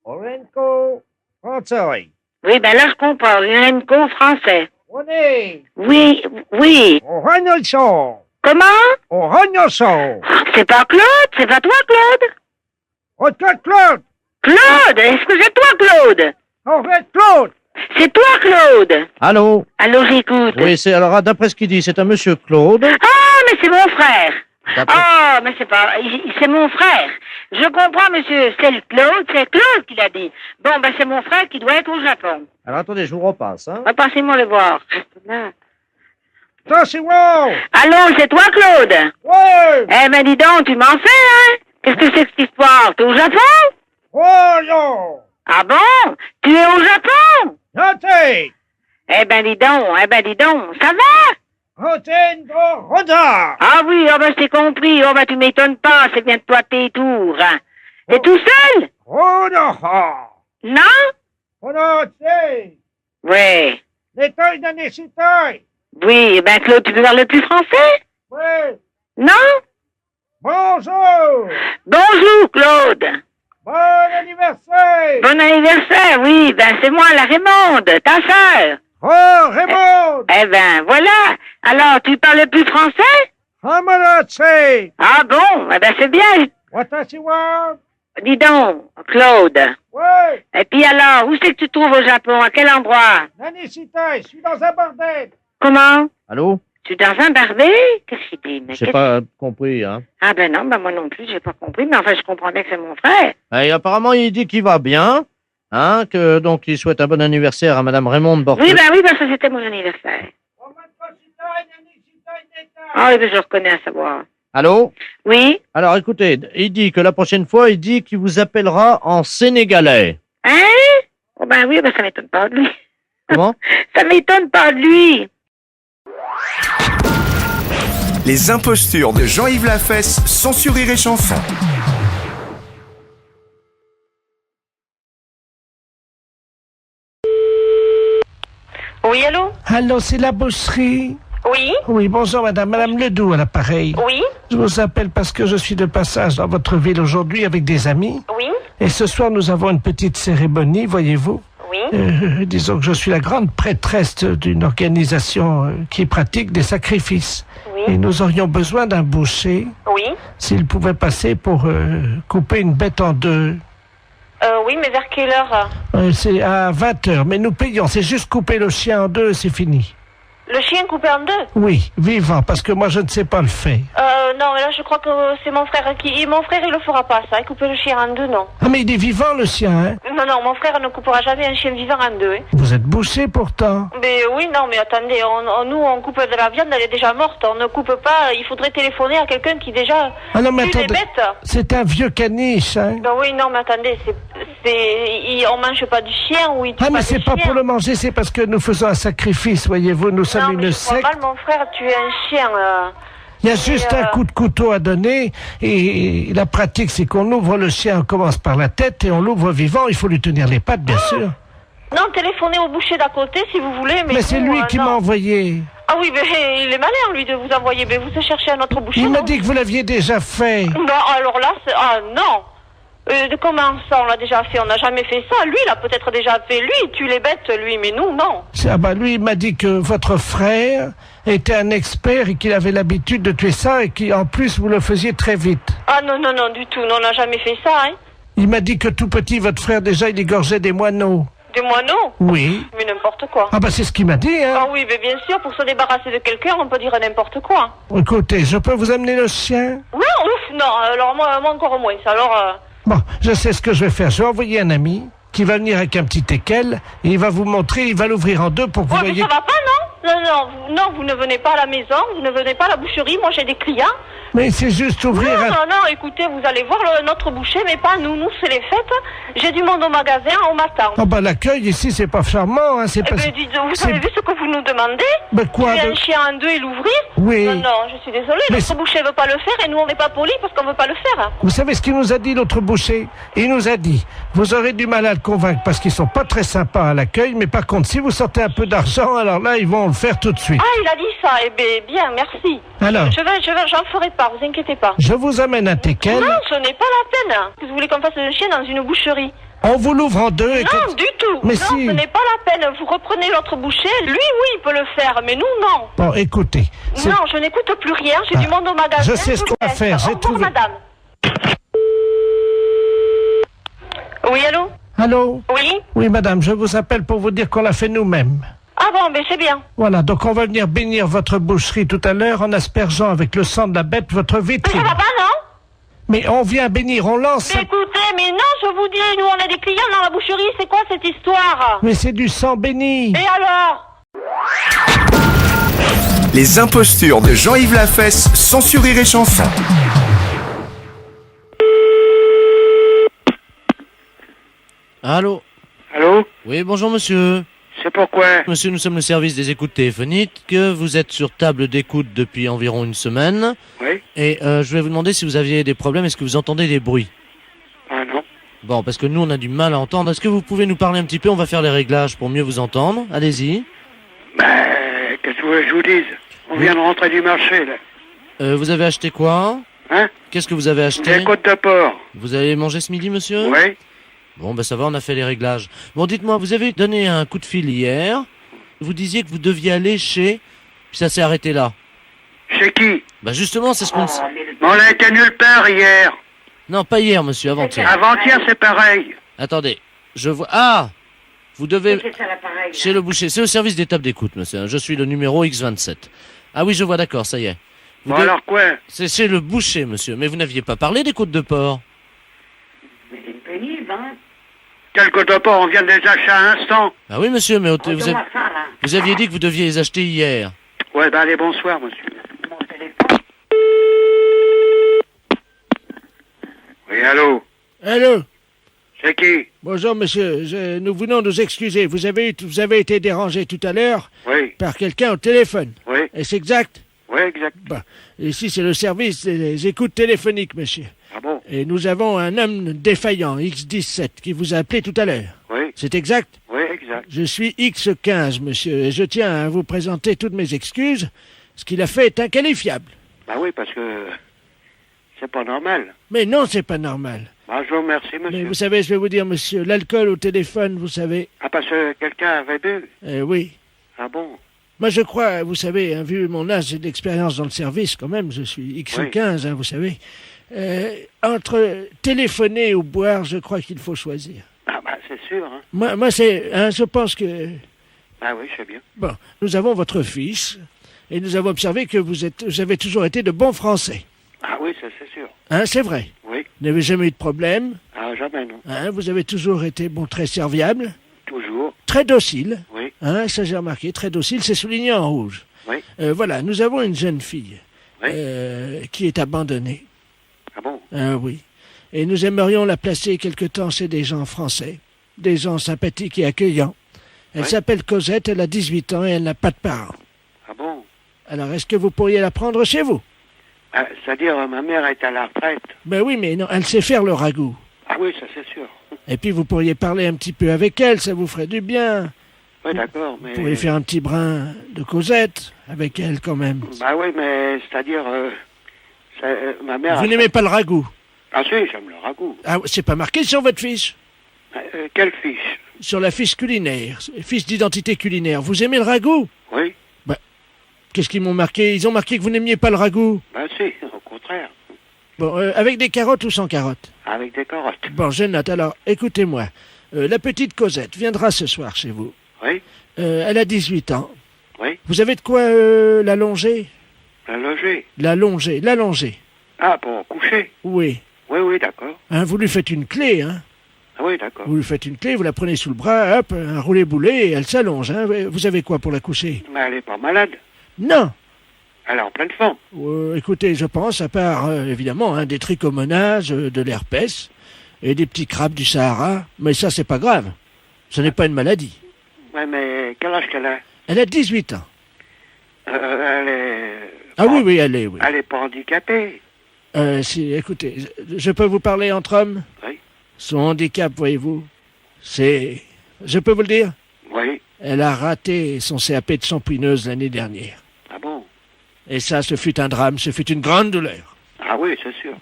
Orenko français. Oui, ben là, je comprends. Orenko français. Oui. Oui, oui. Oranyoso. Comment? Oranyoso. C'est pas Claude, c'est pas toi, Claude. Oh, Claude. Claude, est-ce que c'est toi, Claude? En fait, Claude! C'est toi, Claude? Allô? Allô, j'écoute. Oui, c'est alors d'après ce qu'il dit, c'est un monsieur Claude. Ah, mais c'est mon frère. Ah, mais c'est pas... C'est mon frère. Je comprends, monsieur. C'est Claude qui l'a dit. Bon, ben c'est mon frère qui doit être au Japon. Alors attendez, je vous repasse, hein. Passez-moi le voir. Reste là. Ça, c'est moi! Allô, c'est toi, Claude? Ouais! Eh ben, dis donc, tu m'en fais, hein? Qu'est-ce que c'est que cette histoire? T'es au Japon? Oh, non! Ah bon? Tu es au Japon? Attends! Eh ben, dis donc, ça va? Roda! Ah oui, oh ben, je t'ai compris. Oh ben, tu m'étonnes pas, c'est bien de toi tes tours. Hein. T'es tout seul? Oh, non! Non? Oh, non, c'est... Oui. L'état de nécessité! Oui, ben, Claude, tu veux parler plus français? Oui! Non? Bonjour! Bonjour, Claude! Bon anniversaire! Bon anniversaire, oui, ben, c'est moi, la Raymonde, ta sœur. Oh, Raymond! Eh ben, voilà. Alors, tu parles plus français? Ah bon? Eh ben, c'est bien. Dis donc, Claude. Ouais! Et puis alors, où c'est que tu te trouves au Japon? À quel endroit? Nanicité, je suis dans un bordel! Comment? Allô? Tu es dans un barbé? Qu'est-ce qu'il dit? J'ai pas compris, hein. Ah ben non, ben moi non plus, j'ai pas compris, mais enfin, je comprends bien que c'est mon frère. Et apparemment, il dit qu'il va bien, hein, que donc il souhaite un bon anniversaire à Madame Raymonde Borteux. Oui, ben ça c'était mon anniversaire. Ah oui, ben je reconnais à savoir. Allô? Oui? Alors écoutez, il dit que la prochaine fois, il dit qu'il vous appellera en sénégalais. Hein? Oh ben oui, ben ça m'étonne pas de lui. Comment? Ça m'étonne pas de lui. Les impostures de Jean-Yves Lafesse sont sur Rire et Chanson. Oui, allô? Allô, c'est la boucherie? Oui? Oui, bonjour madame. Madame Ledoux à l'appareil. Oui? Je vous appelle parce que je suis de passage dans votre ville aujourd'hui avec des amis. Oui? Et ce soir, nous avons une petite cérémonie, voyez-vous. Oui? Disons que je suis la grande prêtresse d'une organisation qui pratique des sacrifices. Oui? Et nous aurions besoin d'un boucher. Oui? S'il pouvait passer pour couper une bête en deux. Oui, mais vers quelle heure? C'est à 20h, mais nous payons. C'est juste couper le chien en deux et c'est fini. Le chien coupé en deux? Oui, vivant, parce que moi je ne sais pas le faire. Non, mais là je crois que c'est mon frère qui... Mon frère il le fera pas ça, couper le chien en deux, non. Ah mais il est vivant le chien, hein? Non, mon frère ne coupera jamais un chien vivant en deux, hein. Vous êtes bouché pourtant. Mais oui, non, mais attendez, nous on coupe de la viande, elle est déjà morte, on ne coupe pas, il faudrait téléphoner à quelqu'un qui déjà non, mais tue les attendez, bêtes. c'est un vieux caniche, hein? Ben oui, non, mais attendez, on mange pas du chien ou il tue mais pas c'est du pas chien. pour le manger, c'est parce que nous faisons un sacrifice, voyez-vous, nous sommes mais une je crois secte. mal, mon frère tuer un chien. Il y a juste un coup de couteau à donner et la pratique c'est qu'on ouvre le chien, on commence par la tête et on l'ouvre vivant, il faut lui tenir les pattes bien sûr. Non, téléphonez au boucher d'à côté si vous voulez, mais c'est lui qui m'a envoyé. Ah oui, mais il est malin lui de vous envoyer, mais vous cherchez un autre boucher. Il m'a dit que vous l'aviez déjà fait. Non, alors là, non. Comment ça, on l'a déjà fait? On n'a jamais fait ça. Lui, il a peut-être déjà fait. Lui, il tue les bêtes, lui, mais nous, non. Lui, il m'a dit que votre frère était un expert et qu'il avait l'habitude de tuer ça et qu'en plus, vous le faisiez très vite. Ah non, du tout. Non, on n'a jamais fait ça, hein. Il m'a dit que tout petit, votre frère, déjà, il égorgeait des moineaux. Des moineaux? Oui. Mais n'importe quoi. C'est ce qu'il m'a dit, hein. Ah oui, mais bien sûr, pour se débarrasser de quelqu'un, on peut dire n'importe quoi. Écoutez, je peux vous amener le chien? Oui, ouf, non, alors moi encore moins, alors... Bon, je sais ce que je vais faire. Je vais envoyer un ami qui va venir avec un petit équel et il va vous montrer, il va l'ouvrir en deux pour que vous voyez... Mais ça va pas, non? Non, vous ne venez pas à la maison, vous ne venez pas à la boucherie, moi j'ai des clients. Mais c'est juste ouvrir... Non, écoutez, vous allez voir notre boucher, mais pas nous. Nous, c'est les fêtes. J'ai du monde au magasin, on m'attend. L'accueil ici, c'est pas charmant, hein, c'est pas... vous avez vu ce que vous nous demandez? Quoi? Tuer un chien en deux et l'ouvrir? Oui. Non, je suis désolée, notre boucher veut pas le faire et nous, on n'est pas polis parce qu'on veut pas le faire. Vous savez ce qu'il nous a dit, l'autre boucher? Il nous a dit, vous aurez du mal à le convaincre parce qu'ils sont pas très sympas à l'accueil, mais par contre, si vous sortez un peu d'argent, alors là, ils vont le faire tout de suite. Ah, il a dit ça, bien, merci. Alors? J'en ferai pas, vous inquiétez pas. Je vous amène un teckel. Non, ce n'est pas la peine. Vous voulez qu'on fasse un chien dans une boucherie? On vous l'ouvre en deux et... Non, du tout. Mais non, si. Ce n'est pas la peine. Vous reprenez l'autre boucher. Lui, oui, il peut le faire, mais nous, non. Bon, écoutez. Non, je n'écoute plus rien. J'ai du monde au magasin. Je sais ce qu'on va faire. Au revoir, madame. Oui, allô? Allô? Oui? Oui, madame, je vous appelle pour vous dire qu'on l'a fait nous-mêmes. Ah bon, mais c'est bien. Voilà, donc on va venir bénir votre boucherie tout à l'heure en aspergeant avec le sang de la bête votre vitrine. Mais ça va pas, non? Mais on vient bénir, on lance... Mais écoutez, mais non, je vous dis, nous on a des clients dans la boucherie, c'est quoi cette histoire? Mais c'est du sang béni. Et alors? Les impostures de Jean-Yves Lafesse, sans sur Rire et Chanson. Allô? Allô? Oui, bonjour monsieur. C'est pourquoi? Monsieur, nous sommes le service des écoutes téléphoniques. Vous êtes sur table d'écoute depuis environ une semaine. Oui. Et je vais vous demander si vous aviez des problèmes. Est-ce que vous entendez des bruits? Ah non. Bon, parce que nous, on a du mal à entendre. Est-ce que vous pouvez nous parler un petit peu? On va faire les réglages pour mieux vous entendre. Allez-y. Qu'est-ce que vous voulez que je vous dise? On vient de rentrer du marché, là. Vous avez acheté quoi? Hein? Qu'est-ce que vous avez acheté? Des côtes de porc. Vous avez mangé ce midi, monsieur? Oui. Bon, ben ça va, on a fait les réglages. Bon, dites-moi, vous avez donné un coup de fil hier. Vous disiez que vous deviez aller chez... Puis ça s'est arrêté là. Chez qui? Bah justement, c'est ce qu'on... On a été nulle part hier. Non, pas hier, monsieur, avant-hier. Avant-hier, c'est pareil. Attendez, je vois... Ah! Vous devez... Chez le boucher. C'est au service des tables d'écoute, monsieur. Je suis le numéro X27. Ah oui, je vois, d'accord, ça y est. Bon, alors quoi? C'est chez le boucher, monsieur. Mais vous n'aviez pas parlé des côtes de porc. Mais c'est pénible, hein? Quelles côtes de porc? On vient de les acheter à l'instant. Ah oui, monsieur, mais vous aviez dit que vous deviez les acheter hier. Ouais, allez, bonsoir, monsieur. Oui, allô? Allô? C'est qui? Bonjour, monsieur. Nous venons nous excuser. Vous avez été dérangé tout à l'heure par quelqu'un au téléphone. Oui. Est-ce exact? Oui, exact. Bah, ici, c'est le service des écoutes téléphoniques, monsieur. Ah bon? Et nous avons un homme défaillant, X17, qui vous a appelé tout à l'heure. Oui. C'est exact? Oui, exact. Je suis X15, monsieur, et je tiens à vous présenter toutes mes excuses. Ce qu'il a fait est inqualifiable. Bah oui, parce que c'est pas normal. Mais non, c'est pas normal. Bah, je vous remercie, monsieur. Mais vous savez, je vais vous dire, monsieur, l'alcool au téléphone, vous savez... Ah, parce que quelqu'un avait bu? Oui. Ah bon? Moi, je crois, vous savez, hein, vu mon âge et d'expérience dans le service, quand même, je suis X15, hein, vous savez. Entre téléphoner ou boire, je crois qu'il faut choisir. Ah bah, c'est sûr, hein. Moi c'est... Hein, je pense que... Ah oui, je sais bien. Bon, nous avons votre fils, et nous avons observé que vous avez toujours été de bons Français. Ah oui, ça c'est sûr. Hein, c'est vrai? Oui. Vous n'avez jamais eu de problème? Ah, jamais, non. Hein, vous avez toujours été, très serviable? Toujours. Très docile? Oui. Hein, ça j'ai remarqué, très docile, c'est souligné en rouge. Oui. Voilà, nous avons une jeune fille qui est abandonnée. Ah bon? Oui. Et nous aimerions la placer quelque temps chez des gens français, des gens sympathiques et accueillants. Elle s'appelle Cosette, elle a 18 ans et elle n'a pas de parents. Ah bon? Alors, est-ce que vous pourriez la prendre chez vous? C'est-à-dire, ma mère est à la retraite. Ben oui, mais non, elle sait faire le ragoût. Ah oui, ça c'est sûr. Et puis, vous pourriez parler un petit peu avec elle, ça vous ferait du bien. Oui, d'accord, mais... Vous pourriez faire un petit brin de Cosette avec elle, quand même. Bah oui, mais c'est-à-dire, ma mère... Vous n'aimez pas le ragoût? Ah si, j'aime le ragoût. Ah, c'est pas marqué sur votre fiche? Quelle fiche? Sur la fiche culinaire, fiche d'identité culinaire. Vous aimez le ragoût? Oui. Bah, qu'est-ce qu'ils m'ont marqué? Ils ont marqué que vous n'aimiez pas le ragoût. Bah si, au contraire. Bon, avec des carottes ou sans carottes? Avec des carottes. Bon, je note. Alors, écoutez-moi. La petite Cosette viendra ce soir chez vous. Oui. Elle a 18 ans. Oui. Vous avez de quoi la longer? La loger? La longer. Ah, pour coucher? Oui. Oui, d'accord. Hein, vous lui faites une clé, hein? Ah oui, d'accord. Vous lui faites une clé, vous la prenez sous le bras, hop, un roulé-boulet, et elle s'allonge, hein? Vous avez quoi pour la coucher? Mais elle est pas malade? Non. Elle est en pleine forme? Écoutez, je pense, à part, évidemment, hein, des trichomonages, de l'herpès, et des petits crabes du Sahara, mais ça, c'est pas grave. Ce n'est pas une maladie. Ouais, mais quel âge qu'elle a? Elle a 18 ans. Elle est... Ah oui, elle est, oui. Elle est pas handicapée? Écoutez, je peux vous parler entre hommes? Oui. Son handicap, voyez-vous, c'est... Je peux vous le dire? Oui. Elle a raté son CAP de sampouineuse l'année dernière. Ah bon? Et ça, ce fut un drame, ce fut une grande douleur. Ah oui, c'est sûr.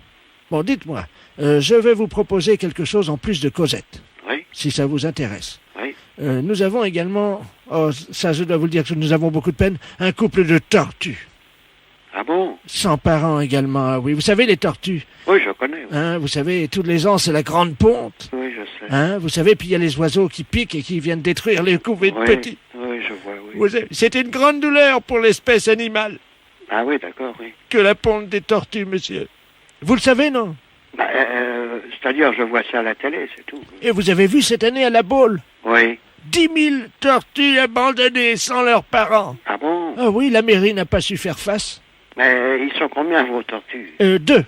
Bon, dites-moi, je vais vous proposer quelque chose en plus de Cosette. Oui. Si ça vous intéresse. Oui. Nous avons également, ça je dois vous le dire que nous avons beaucoup de peine, un couple de tortues. Ah bon? Sans parents également, ah oui. Vous savez, les tortues? Oui, je connais. Oui, Hein, vous savez, tous les ans, c'est la grande ponte. oui je sais. Hein, vous savez, puis il y a les oiseaux qui piquent et qui viennent détruire les couvées de Oui, petits. oui, je vois, oui. Vous savez, c'est une grande douleur pour l'espèce animale Ah oui, d'accord, oui. que la ponte des tortues, monsieur. Vous le savez, non? Bah, c'est-à-dire, je vois ça à la télé, c'est tout. Et vous avez vu cette année à la Baule? Oui. 10 000 tortues abandonnées sans leurs parents. Ah bon? Ah oui, la mairie n'a pas su faire face. Mais ils sont combien, vos tortues? 2.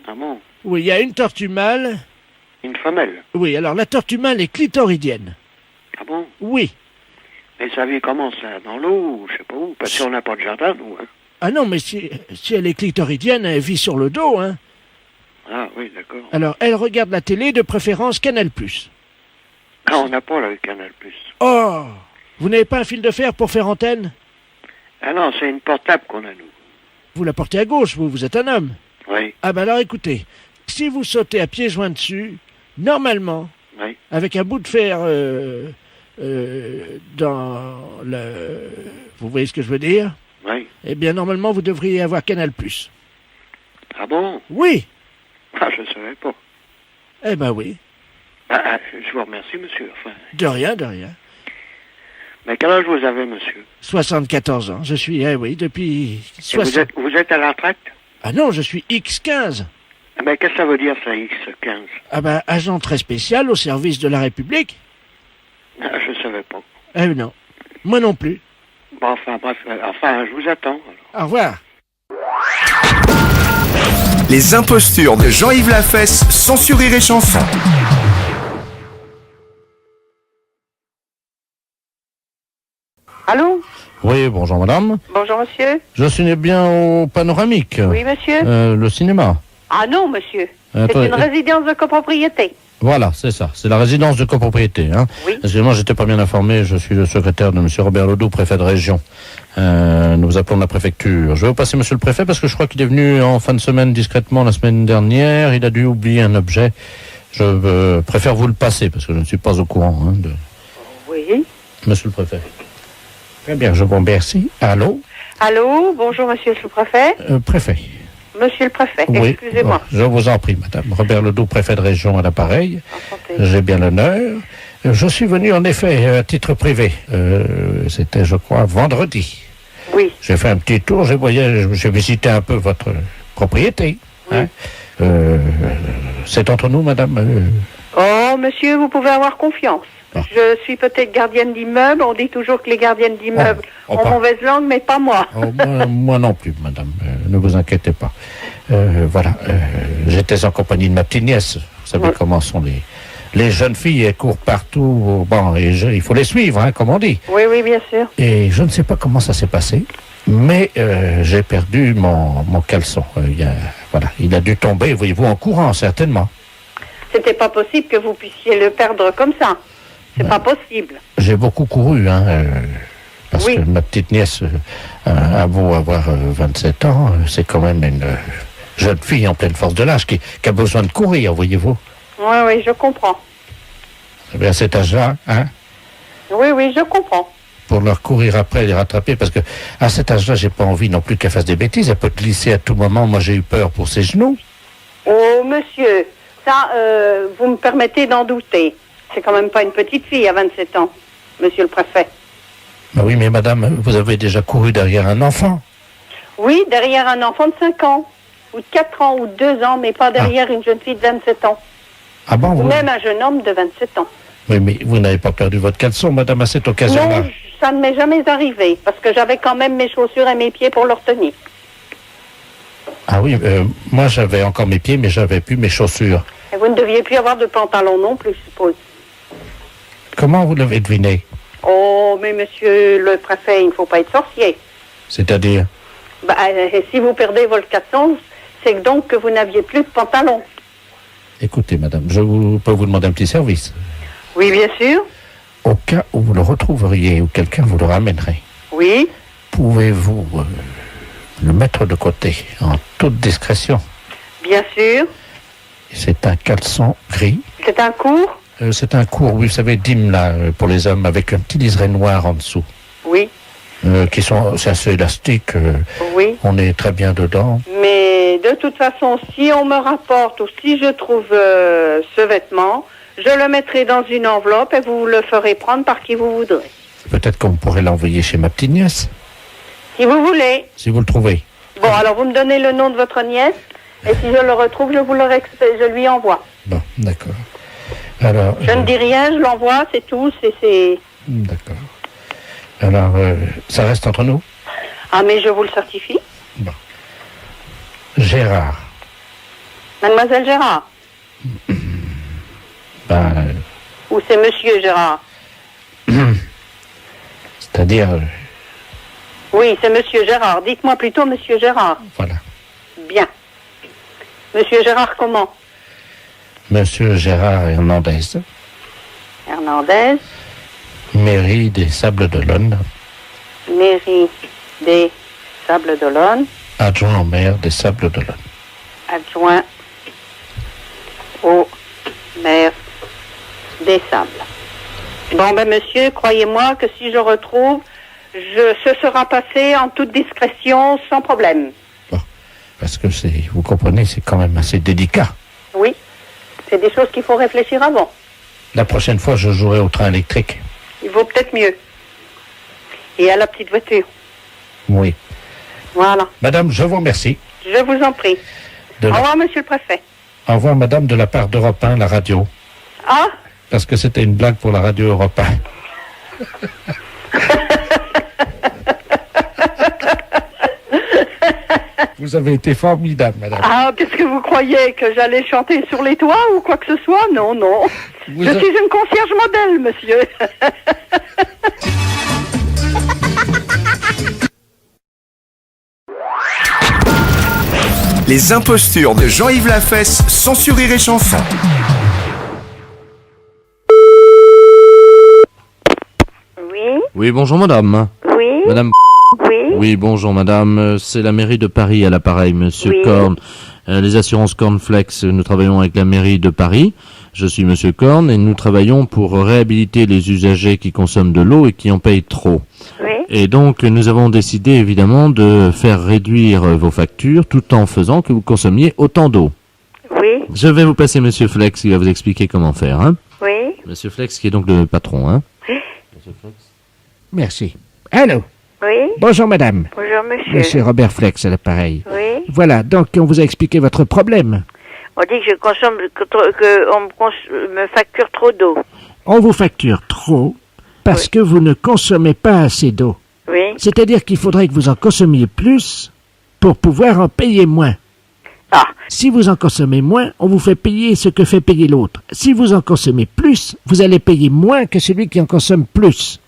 Ah bon? Oui, il y a une tortue mâle. Une femelle? Oui, alors la tortue mâle est clitoridienne. Ah bon? Oui. Mais ça vit comment, ça? Dans l'eau, ou je sais pas où? Parce qu'on n'a pas de jardin, nous, hein? Ah non, mais si elle est clitoridienne, elle vit sur le dos, hein. Ah oui, d'accord. Alors, elle regarde la télé, de préférence Canal+. Ah, on n'a pas le Canal+. Oh! Vous n'avez pas un fil de fer pour faire antenne? Ah non, c'est une portable qu'on a, nous. Vous la portez à gauche, vous êtes un homme. Oui. Ah ben alors écoutez, si vous sautez à pieds joints dessus, normalement, Oui. avec un bout de fer dans le... Vous voyez ce que je veux dire? Oui. Eh bien, normalement, vous devriez avoir Canal+. Ah bon? Oui! Ah, je ne savais pas. Eh ben oui. Ah, je vous remercie, monsieur. Enfin, De rien, de rien. mais quel âge vous avez, monsieur? 74 ans, je suis, oui, depuis... Et vous êtes à la retraite? Ah non, je suis X15. Ah, mais qu'est-ce que ça veut dire, ça, X15? Ah ben, agent très spécial au service de la République. Ah, je ne savais pas. Eh non, moi non plus. Bon, enfin, bref, je vous attends. Au revoir. Les impostures de Jean-Yves Lafesse sont sur Rire et Chanson. Allô? Oui, bonjour madame. Bonjour, monsieur. Je suis bien au Panoramique. Oui, monsieur. Le cinéma. Ah non, monsieur. Attends, C'est une résidence de copropriété. Voilà, c'est ça. C'est la résidence de copropriété. Hein. Oui. Excusez-moi, j'étais pas bien informé. Je suis le secrétaire de monsieur Robert Ledoux, préfet de région. Nous vous appelons de la préfecture. Je vais vous passer monsieur le préfet parce que je crois qu'il est venu en fin de semaine discrètement la semaine dernière. Il a dû oublier un objet. Je préfère vous le passer parce que je ne suis pas au courant. Hein, de... Oui. Monsieur le préfet. Très bien, je vous remercie. Allô? Allô, bonjour, monsieur le sous-préfet. Préfet. Monsieur le préfet, Oui, excusez-moi. je vous en prie, madame. Robert Ledoux, préfet de région à l'appareil. J'ai bien l'honneur. Je suis venu en effet à titre privé. C'était, je crois, vendredi. Oui. J'ai fait un petit tour, j'ai visité un peu votre propriété. Oui. Hein. C'est entre nous, madame. Oh, monsieur, vous pouvez avoir confiance. Je suis peut-être gardienne d'immeuble. On dit toujours que les gardiennes d'immeuble ont mauvaise langue, mais pas moi. Moi non plus, madame. Ne vous inquiétez pas. Voilà. J'étais en compagnie de ma petite nièce. Vous savez comment sont les jeunes filles. Elles courent partout. Bon, et il faut les suivre, hein, comme on dit. Oui, oui, bien sûr. Et je ne sais pas comment ça s'est passé, mais j'ai perdu mon caleçon. Il a dû tomber, voyez-vous, en courant, certainement. C'était pas possible que vous puissiez le perdre comme ça. C'est pas possible. J'ai beaucoup couru, hein, parce que ma petite nièce a beau avoir 27 ans, c'est quand même une jeune fille en pleine force de l'âge qui a besoin de courir, voyez-vous. Oui, oui, je comprends. Et à cet âge-là, hein, Oui, oui, je comprends. pour leur courir après, les rattraper, parce que à cet âge-là, j'ai pas envie non plus qu'elle fasse des bêtises, elle peut glisser à tout moment. Moi, j'ai eu peur pour ses genoux. Oh, monsieur, ça, vous me permettez d'en douter. C'est quand même pas une petite fille à 27 ans, monsieur le préfet. Bah oui, mais madame, vous avez déjà couru derrière un enfant. Oui, derrière un enfant de 5 ans, ou de 4 ans, ou de 2 ans, mais pas derrière une jeune fille de 27 ans. Ah bon, Ou même un jeune homme de 27 ans. Oui, mais vous n'avez pas perdu votre caleçon, madame, à cette occasion-là. Non, ça ne m'est jamais arrivé, parce que j'avais quand même mes chaussures et mes pieds pour leur tenir. Ah oui, moi j'avais encore mes pieds, mais j'avais plus mes chaussures. Et vous ne deviez plus avoir de pantalon non plus, je suppose. Comment vous l'avez deviné? Oh, mais monsieur le préfet, il ne faut pas être sorcier. C'est-à-dire? Bah, si vous perdez votre caleçon, c'est donc que vous n'aviez plus de pantalon. Écoutez, madame, peux vous demander un petit service. Oui, bien sûr. Au cas où vous le retrouveriez ou quelqu'un vous le ramènerait, Oui. pouvez-vous le mettre de côté en toute discrétion? Bien sûr. C'est un caleçon gris. C'est un court? C'est un court, oui, vous savez, dîme là, pour les hommes, avec un petit liseré noir en dessous. Oui. C'est assez élastique. Oui. On est très bien dedans. Mais de toute façon, si on me rapporte ou si je trouve ce vêtement, je le mettrai dans une enveloppe et vous le ferez prendre par qui vous voudrez. Peut-être qu'on pourrait l'envoyer chez ma petite nièce, Si vous voulez. si vous le trouvez. Bon, alors vous me donnez le nom de votre nièce et si je le retrouve, je lui envoie. Bon, d'accord. Alors, Je ne dis rien, je l'envoie, c'est tout. d'accord. Alors, ça reste entre nous. Ah, mais je vous le certifie. Gérard. Mademoiselle Gérard. Ou c'est Monsieur Gérard. C'est-à-dire, Oui, c'est Monsieur Gérard. Dites-moi plutôt Monsieur Gérard. Voilà. Bien. Monsieur Gérard comment? Monsieur Gérard Hernandez, Hernandez, mairie des Sables d'Olonne, mairie des Sables d'Olonne, adjoint au maire des Sables d'Olonne. adjoint au maire des Sables. Bon, ben monsieur, croyez-moi que si je retrouve, ce sera passé en toute discrétion, sans problème. Parce que vous comprenez, c'est quand même assez délicat. Oui, c'est des choses qu'il faut réfléchir avant. La prochaine fois, je jouerai au train électrique. Il vaut peut-être mieux. Et à la petite voiture. Oui. Voilà. Madame, je vous remercie. Je vous en prie. Au revoir, monsieur le préfet. Au revoir, madame, de la part d'Europe 1, la radio. Ah, Parce que c'était une blague pour la radio Europe 1. Vous avez été formidable, madame. ah, qu'est-ce que vous croyez? Que j'allais chanter sur les toits ou quoi que ce soit? Non, non. Je suis une concierge modèle, monsieur. Les impostures de Jean-Yves Lafesse, sans Rire et Chanson. Oui, bonjour madame. Oui. Madame. Oui. Oui, bonjour madame. C'est la mairie de Paris à l'appareil, monsieur Oui. Korn. Les assurances Cornflex, nous travaillons avec la mairie de Paris. Je suis monsieur Korn et nous travaillons pour réhabiliter les usagers qui consomment de l'eau et qui en payent trop. Oui. Et donc, nous avons décidé évidemment de faire réduire vos factures tout en faisant que vous consommiez autant d'eau. Oui. Je vais vous passer monsieur Flex qui va vous expliquer comment faire, hein. Oui. Monsieur Flex qui est donc le patron, hein. Merci. Allô? Oui. Bonjour, madame. Bonjour, monsieur. Monsieur Robert Flex, à l'appareil. Oui. Voilà, donc on vous a expliqué votre problème. On dit que je consomme, me facture trop d'eau. On vous facture trop parce que vous ne consommez pas assez d'eau. Oui. C'est-à-dire qu'il faudrait que vous en consommiez plus pour pouvoir en payer moins. Ah. Si vous en consommez moins, on vous fait payer ce que fait payer l'autre. Si vous en consommez plus, vous allez payer moins que celui qui en consomme plus.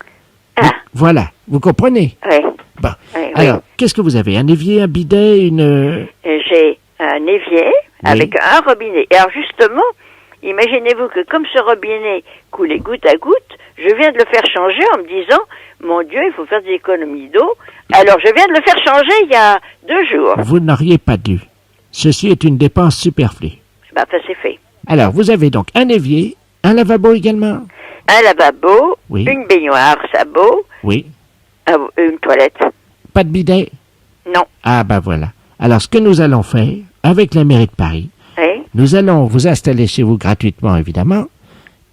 Ah. Voilà, vous comprenez? Oui. Bon. Oui, Alors, qu'est-ce que vous avez? Un évier, un bidet, une... J'ai un évier avec un robinet. Et alors justement, imaginez-vous que comme ce robinet coulait goutte à goutte, je viens de le faire changer en me disant, mon Dieu, il faut faire des économies d'eau. Alors je viens de le faire changer il y a 2 jours. Vous n'auriez pas dû. Ceci est une dépense superflue. Bah, ça c'est fait. Alors, vous avez donc un évier, un lavabo également? Un lavabo, Oui. une baignoire, sabot, Oui. une toilette. Pas de bidet? Non. Ah, ben voilà. Alors, ce que nous allons faire, avec la mairie de Paris, Oui. nous allons vous installer chez vous gratuitement, évidemment,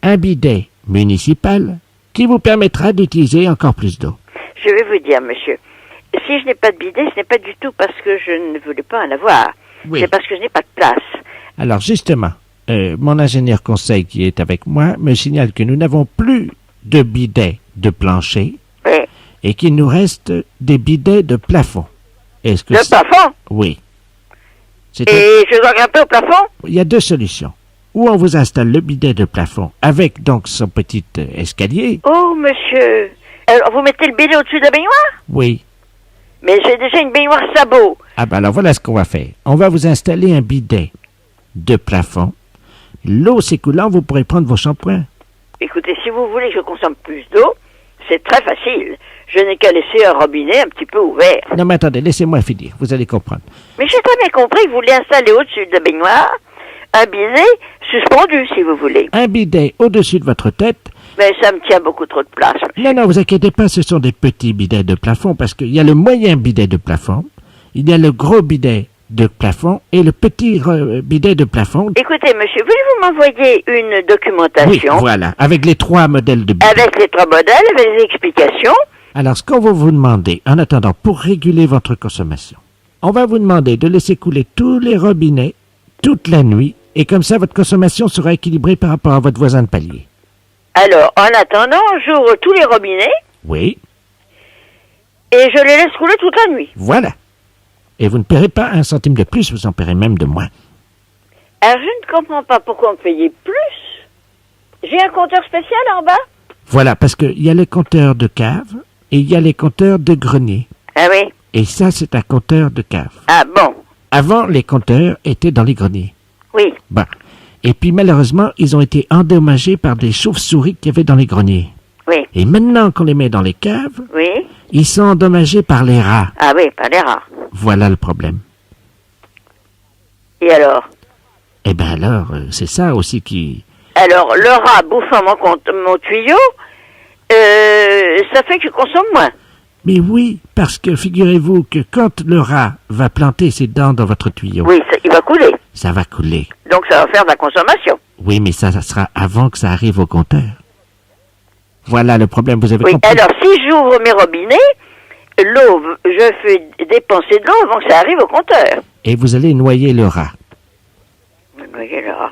un bidet municipal qui vous permettra d'utiliser encore plus d'eau. Je vais vous dire, monsieur, si je n'ai pas de bidet, ce n'est pas du tout parce que je ne voulais pas en avoir. Oui. C'est parce que je n'ai pas de place. Alors, justement, mon ingénieur conseil qui est avec moi me signale que nous n'avons plus de bidets de plancher et qu'il nous reste des bidets de plafond. Est-ce que Le plafond? Oui. Et je dois grimper au plafond? Il y a 2 solutions. Ou on vous installe le bidet de plafond avec donc son petit escalier. Oh, monsieur. Alors, vous mettez le bidet au-dessus de la baignoire? Oui. Mais j'ai déjà une baignoire sabot. Ah ben alors voilà ce qu'on va faire. On va vous installer un bidet de plafond. L'eau s'écoulant, vous pourrez prendre vos shampoings. Écoutez, si vous voulez que je consomme plus d'eau, c'est très facile. Je n'ai qu'à laisser un robinet un petit peu ouvert. Non mais attendez, laissez-moi finir, vous allez comprendre. Mais j'ai très bien compris que vous voulez installer au-dessus de la baignoire un bidet suspendu, si vous voulez. Un bidet au-dessus de votre tête. Mais ça me tient beaucoup trop de place. Non, non, vous inquiétez pas, ce sont des petits bidets de plafond, parce qu'il y a le moyen bidet de plafond, il y a le gros bidet de plafond et le petit bidet de plafond. Écoutez, monsieur, voulez-vous m'envoyer une documentation? Oui, voilà, avec les 3 modèles de bidet. Avec les 3 modèles, avec les explications. Alors, ce qu'on va vous demander, en attendant, pour réguler votre consommation, on va vous demander de laisser couler tous les robinets toute la nuit, et comme ça, votre consommation sera équilibrée par rapport à votre voisin de palier. Alors, en attendant, j'ouvre tous les robinets. Oui. Et je les laisse couler toute la nuit. Voilà. Et vous ne paierez pas 1 centime de plus, vous en paierez même de moins. Alors, je ne comprends pas pourquoi on me payait plus. J'ai un compteur spécial en bas? Voilà, parce qu'il y a les compteurs de cave et il y a les compteurs de grenier. Ah oui? Et ça, c'est un compteur de cave. Ah bon? Avant, les compteurs étaient dans les greniers. Oui. Bon. Et puis, malheureusement, ils ont été endommagés par des chauves-souris qu'il y avait dans les greniers. Oui. Et maintenant qu'on les met dans les caves, oui, ils sont endommagés par les rats. Ah oui, par les rats. Voilà le problème. Et alors? Eh ben alors, c'est ça aussi qui... Alors, le rat bouffant mon tuyau, ça fait que je consomme moins. Mais oui, parce que figurez-vous que quand le rat va planter ses dents dans votre tuyau... Oui, il va couler. Ça va couler. Donc ça va faire de la consommation. Oui, mais ça sera avant que ça arrive au compteur. Voilà le problème, vous avez oui, compris. Alors si j'ouvre mes robinets, l'eau, je fais dépenser de l'eau avant que ça arrive au compteur. Et vous allez noyer le rat. Noyer le rat.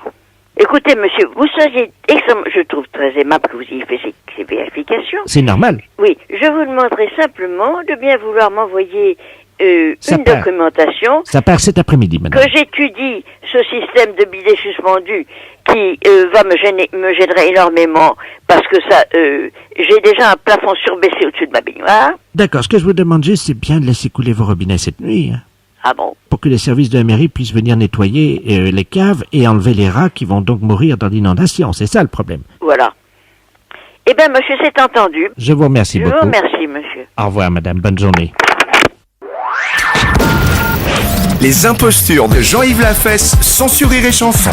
Écoutez, monsieur, vous seriez extrêmement... Je trouve très aimable que vous ayez fait ces vérifications. C'est normal. Oui, je vous demanderai simplement de bien vouloir m'envoyer une documentation. Ça part cet après-midi, madame. Que j'étudie ce système de bidet suspendu qui va me gênerait énormément parce que ça, j'ai déjà un plafond surbaissé au-dessus de ma baignoire. D'accord, ce que je vous demande juste, c'est bien de laisser couler vos robinets cette nuit. Hein, ah bon? Pour que les services de la mairie puissent venir nettoyer les caves et enlever les rats qui vont donc mourir dans l'inondation. C'est ça le problème. Voilà. Eh bien, monsieur, c'est entendu. Je vous remercie beaucoup. Je vous remercie, monsieur. Au revoir, madame. Bonne journée. Les impostures de Jean-Yves Lafesse, sans Rire et Chanson.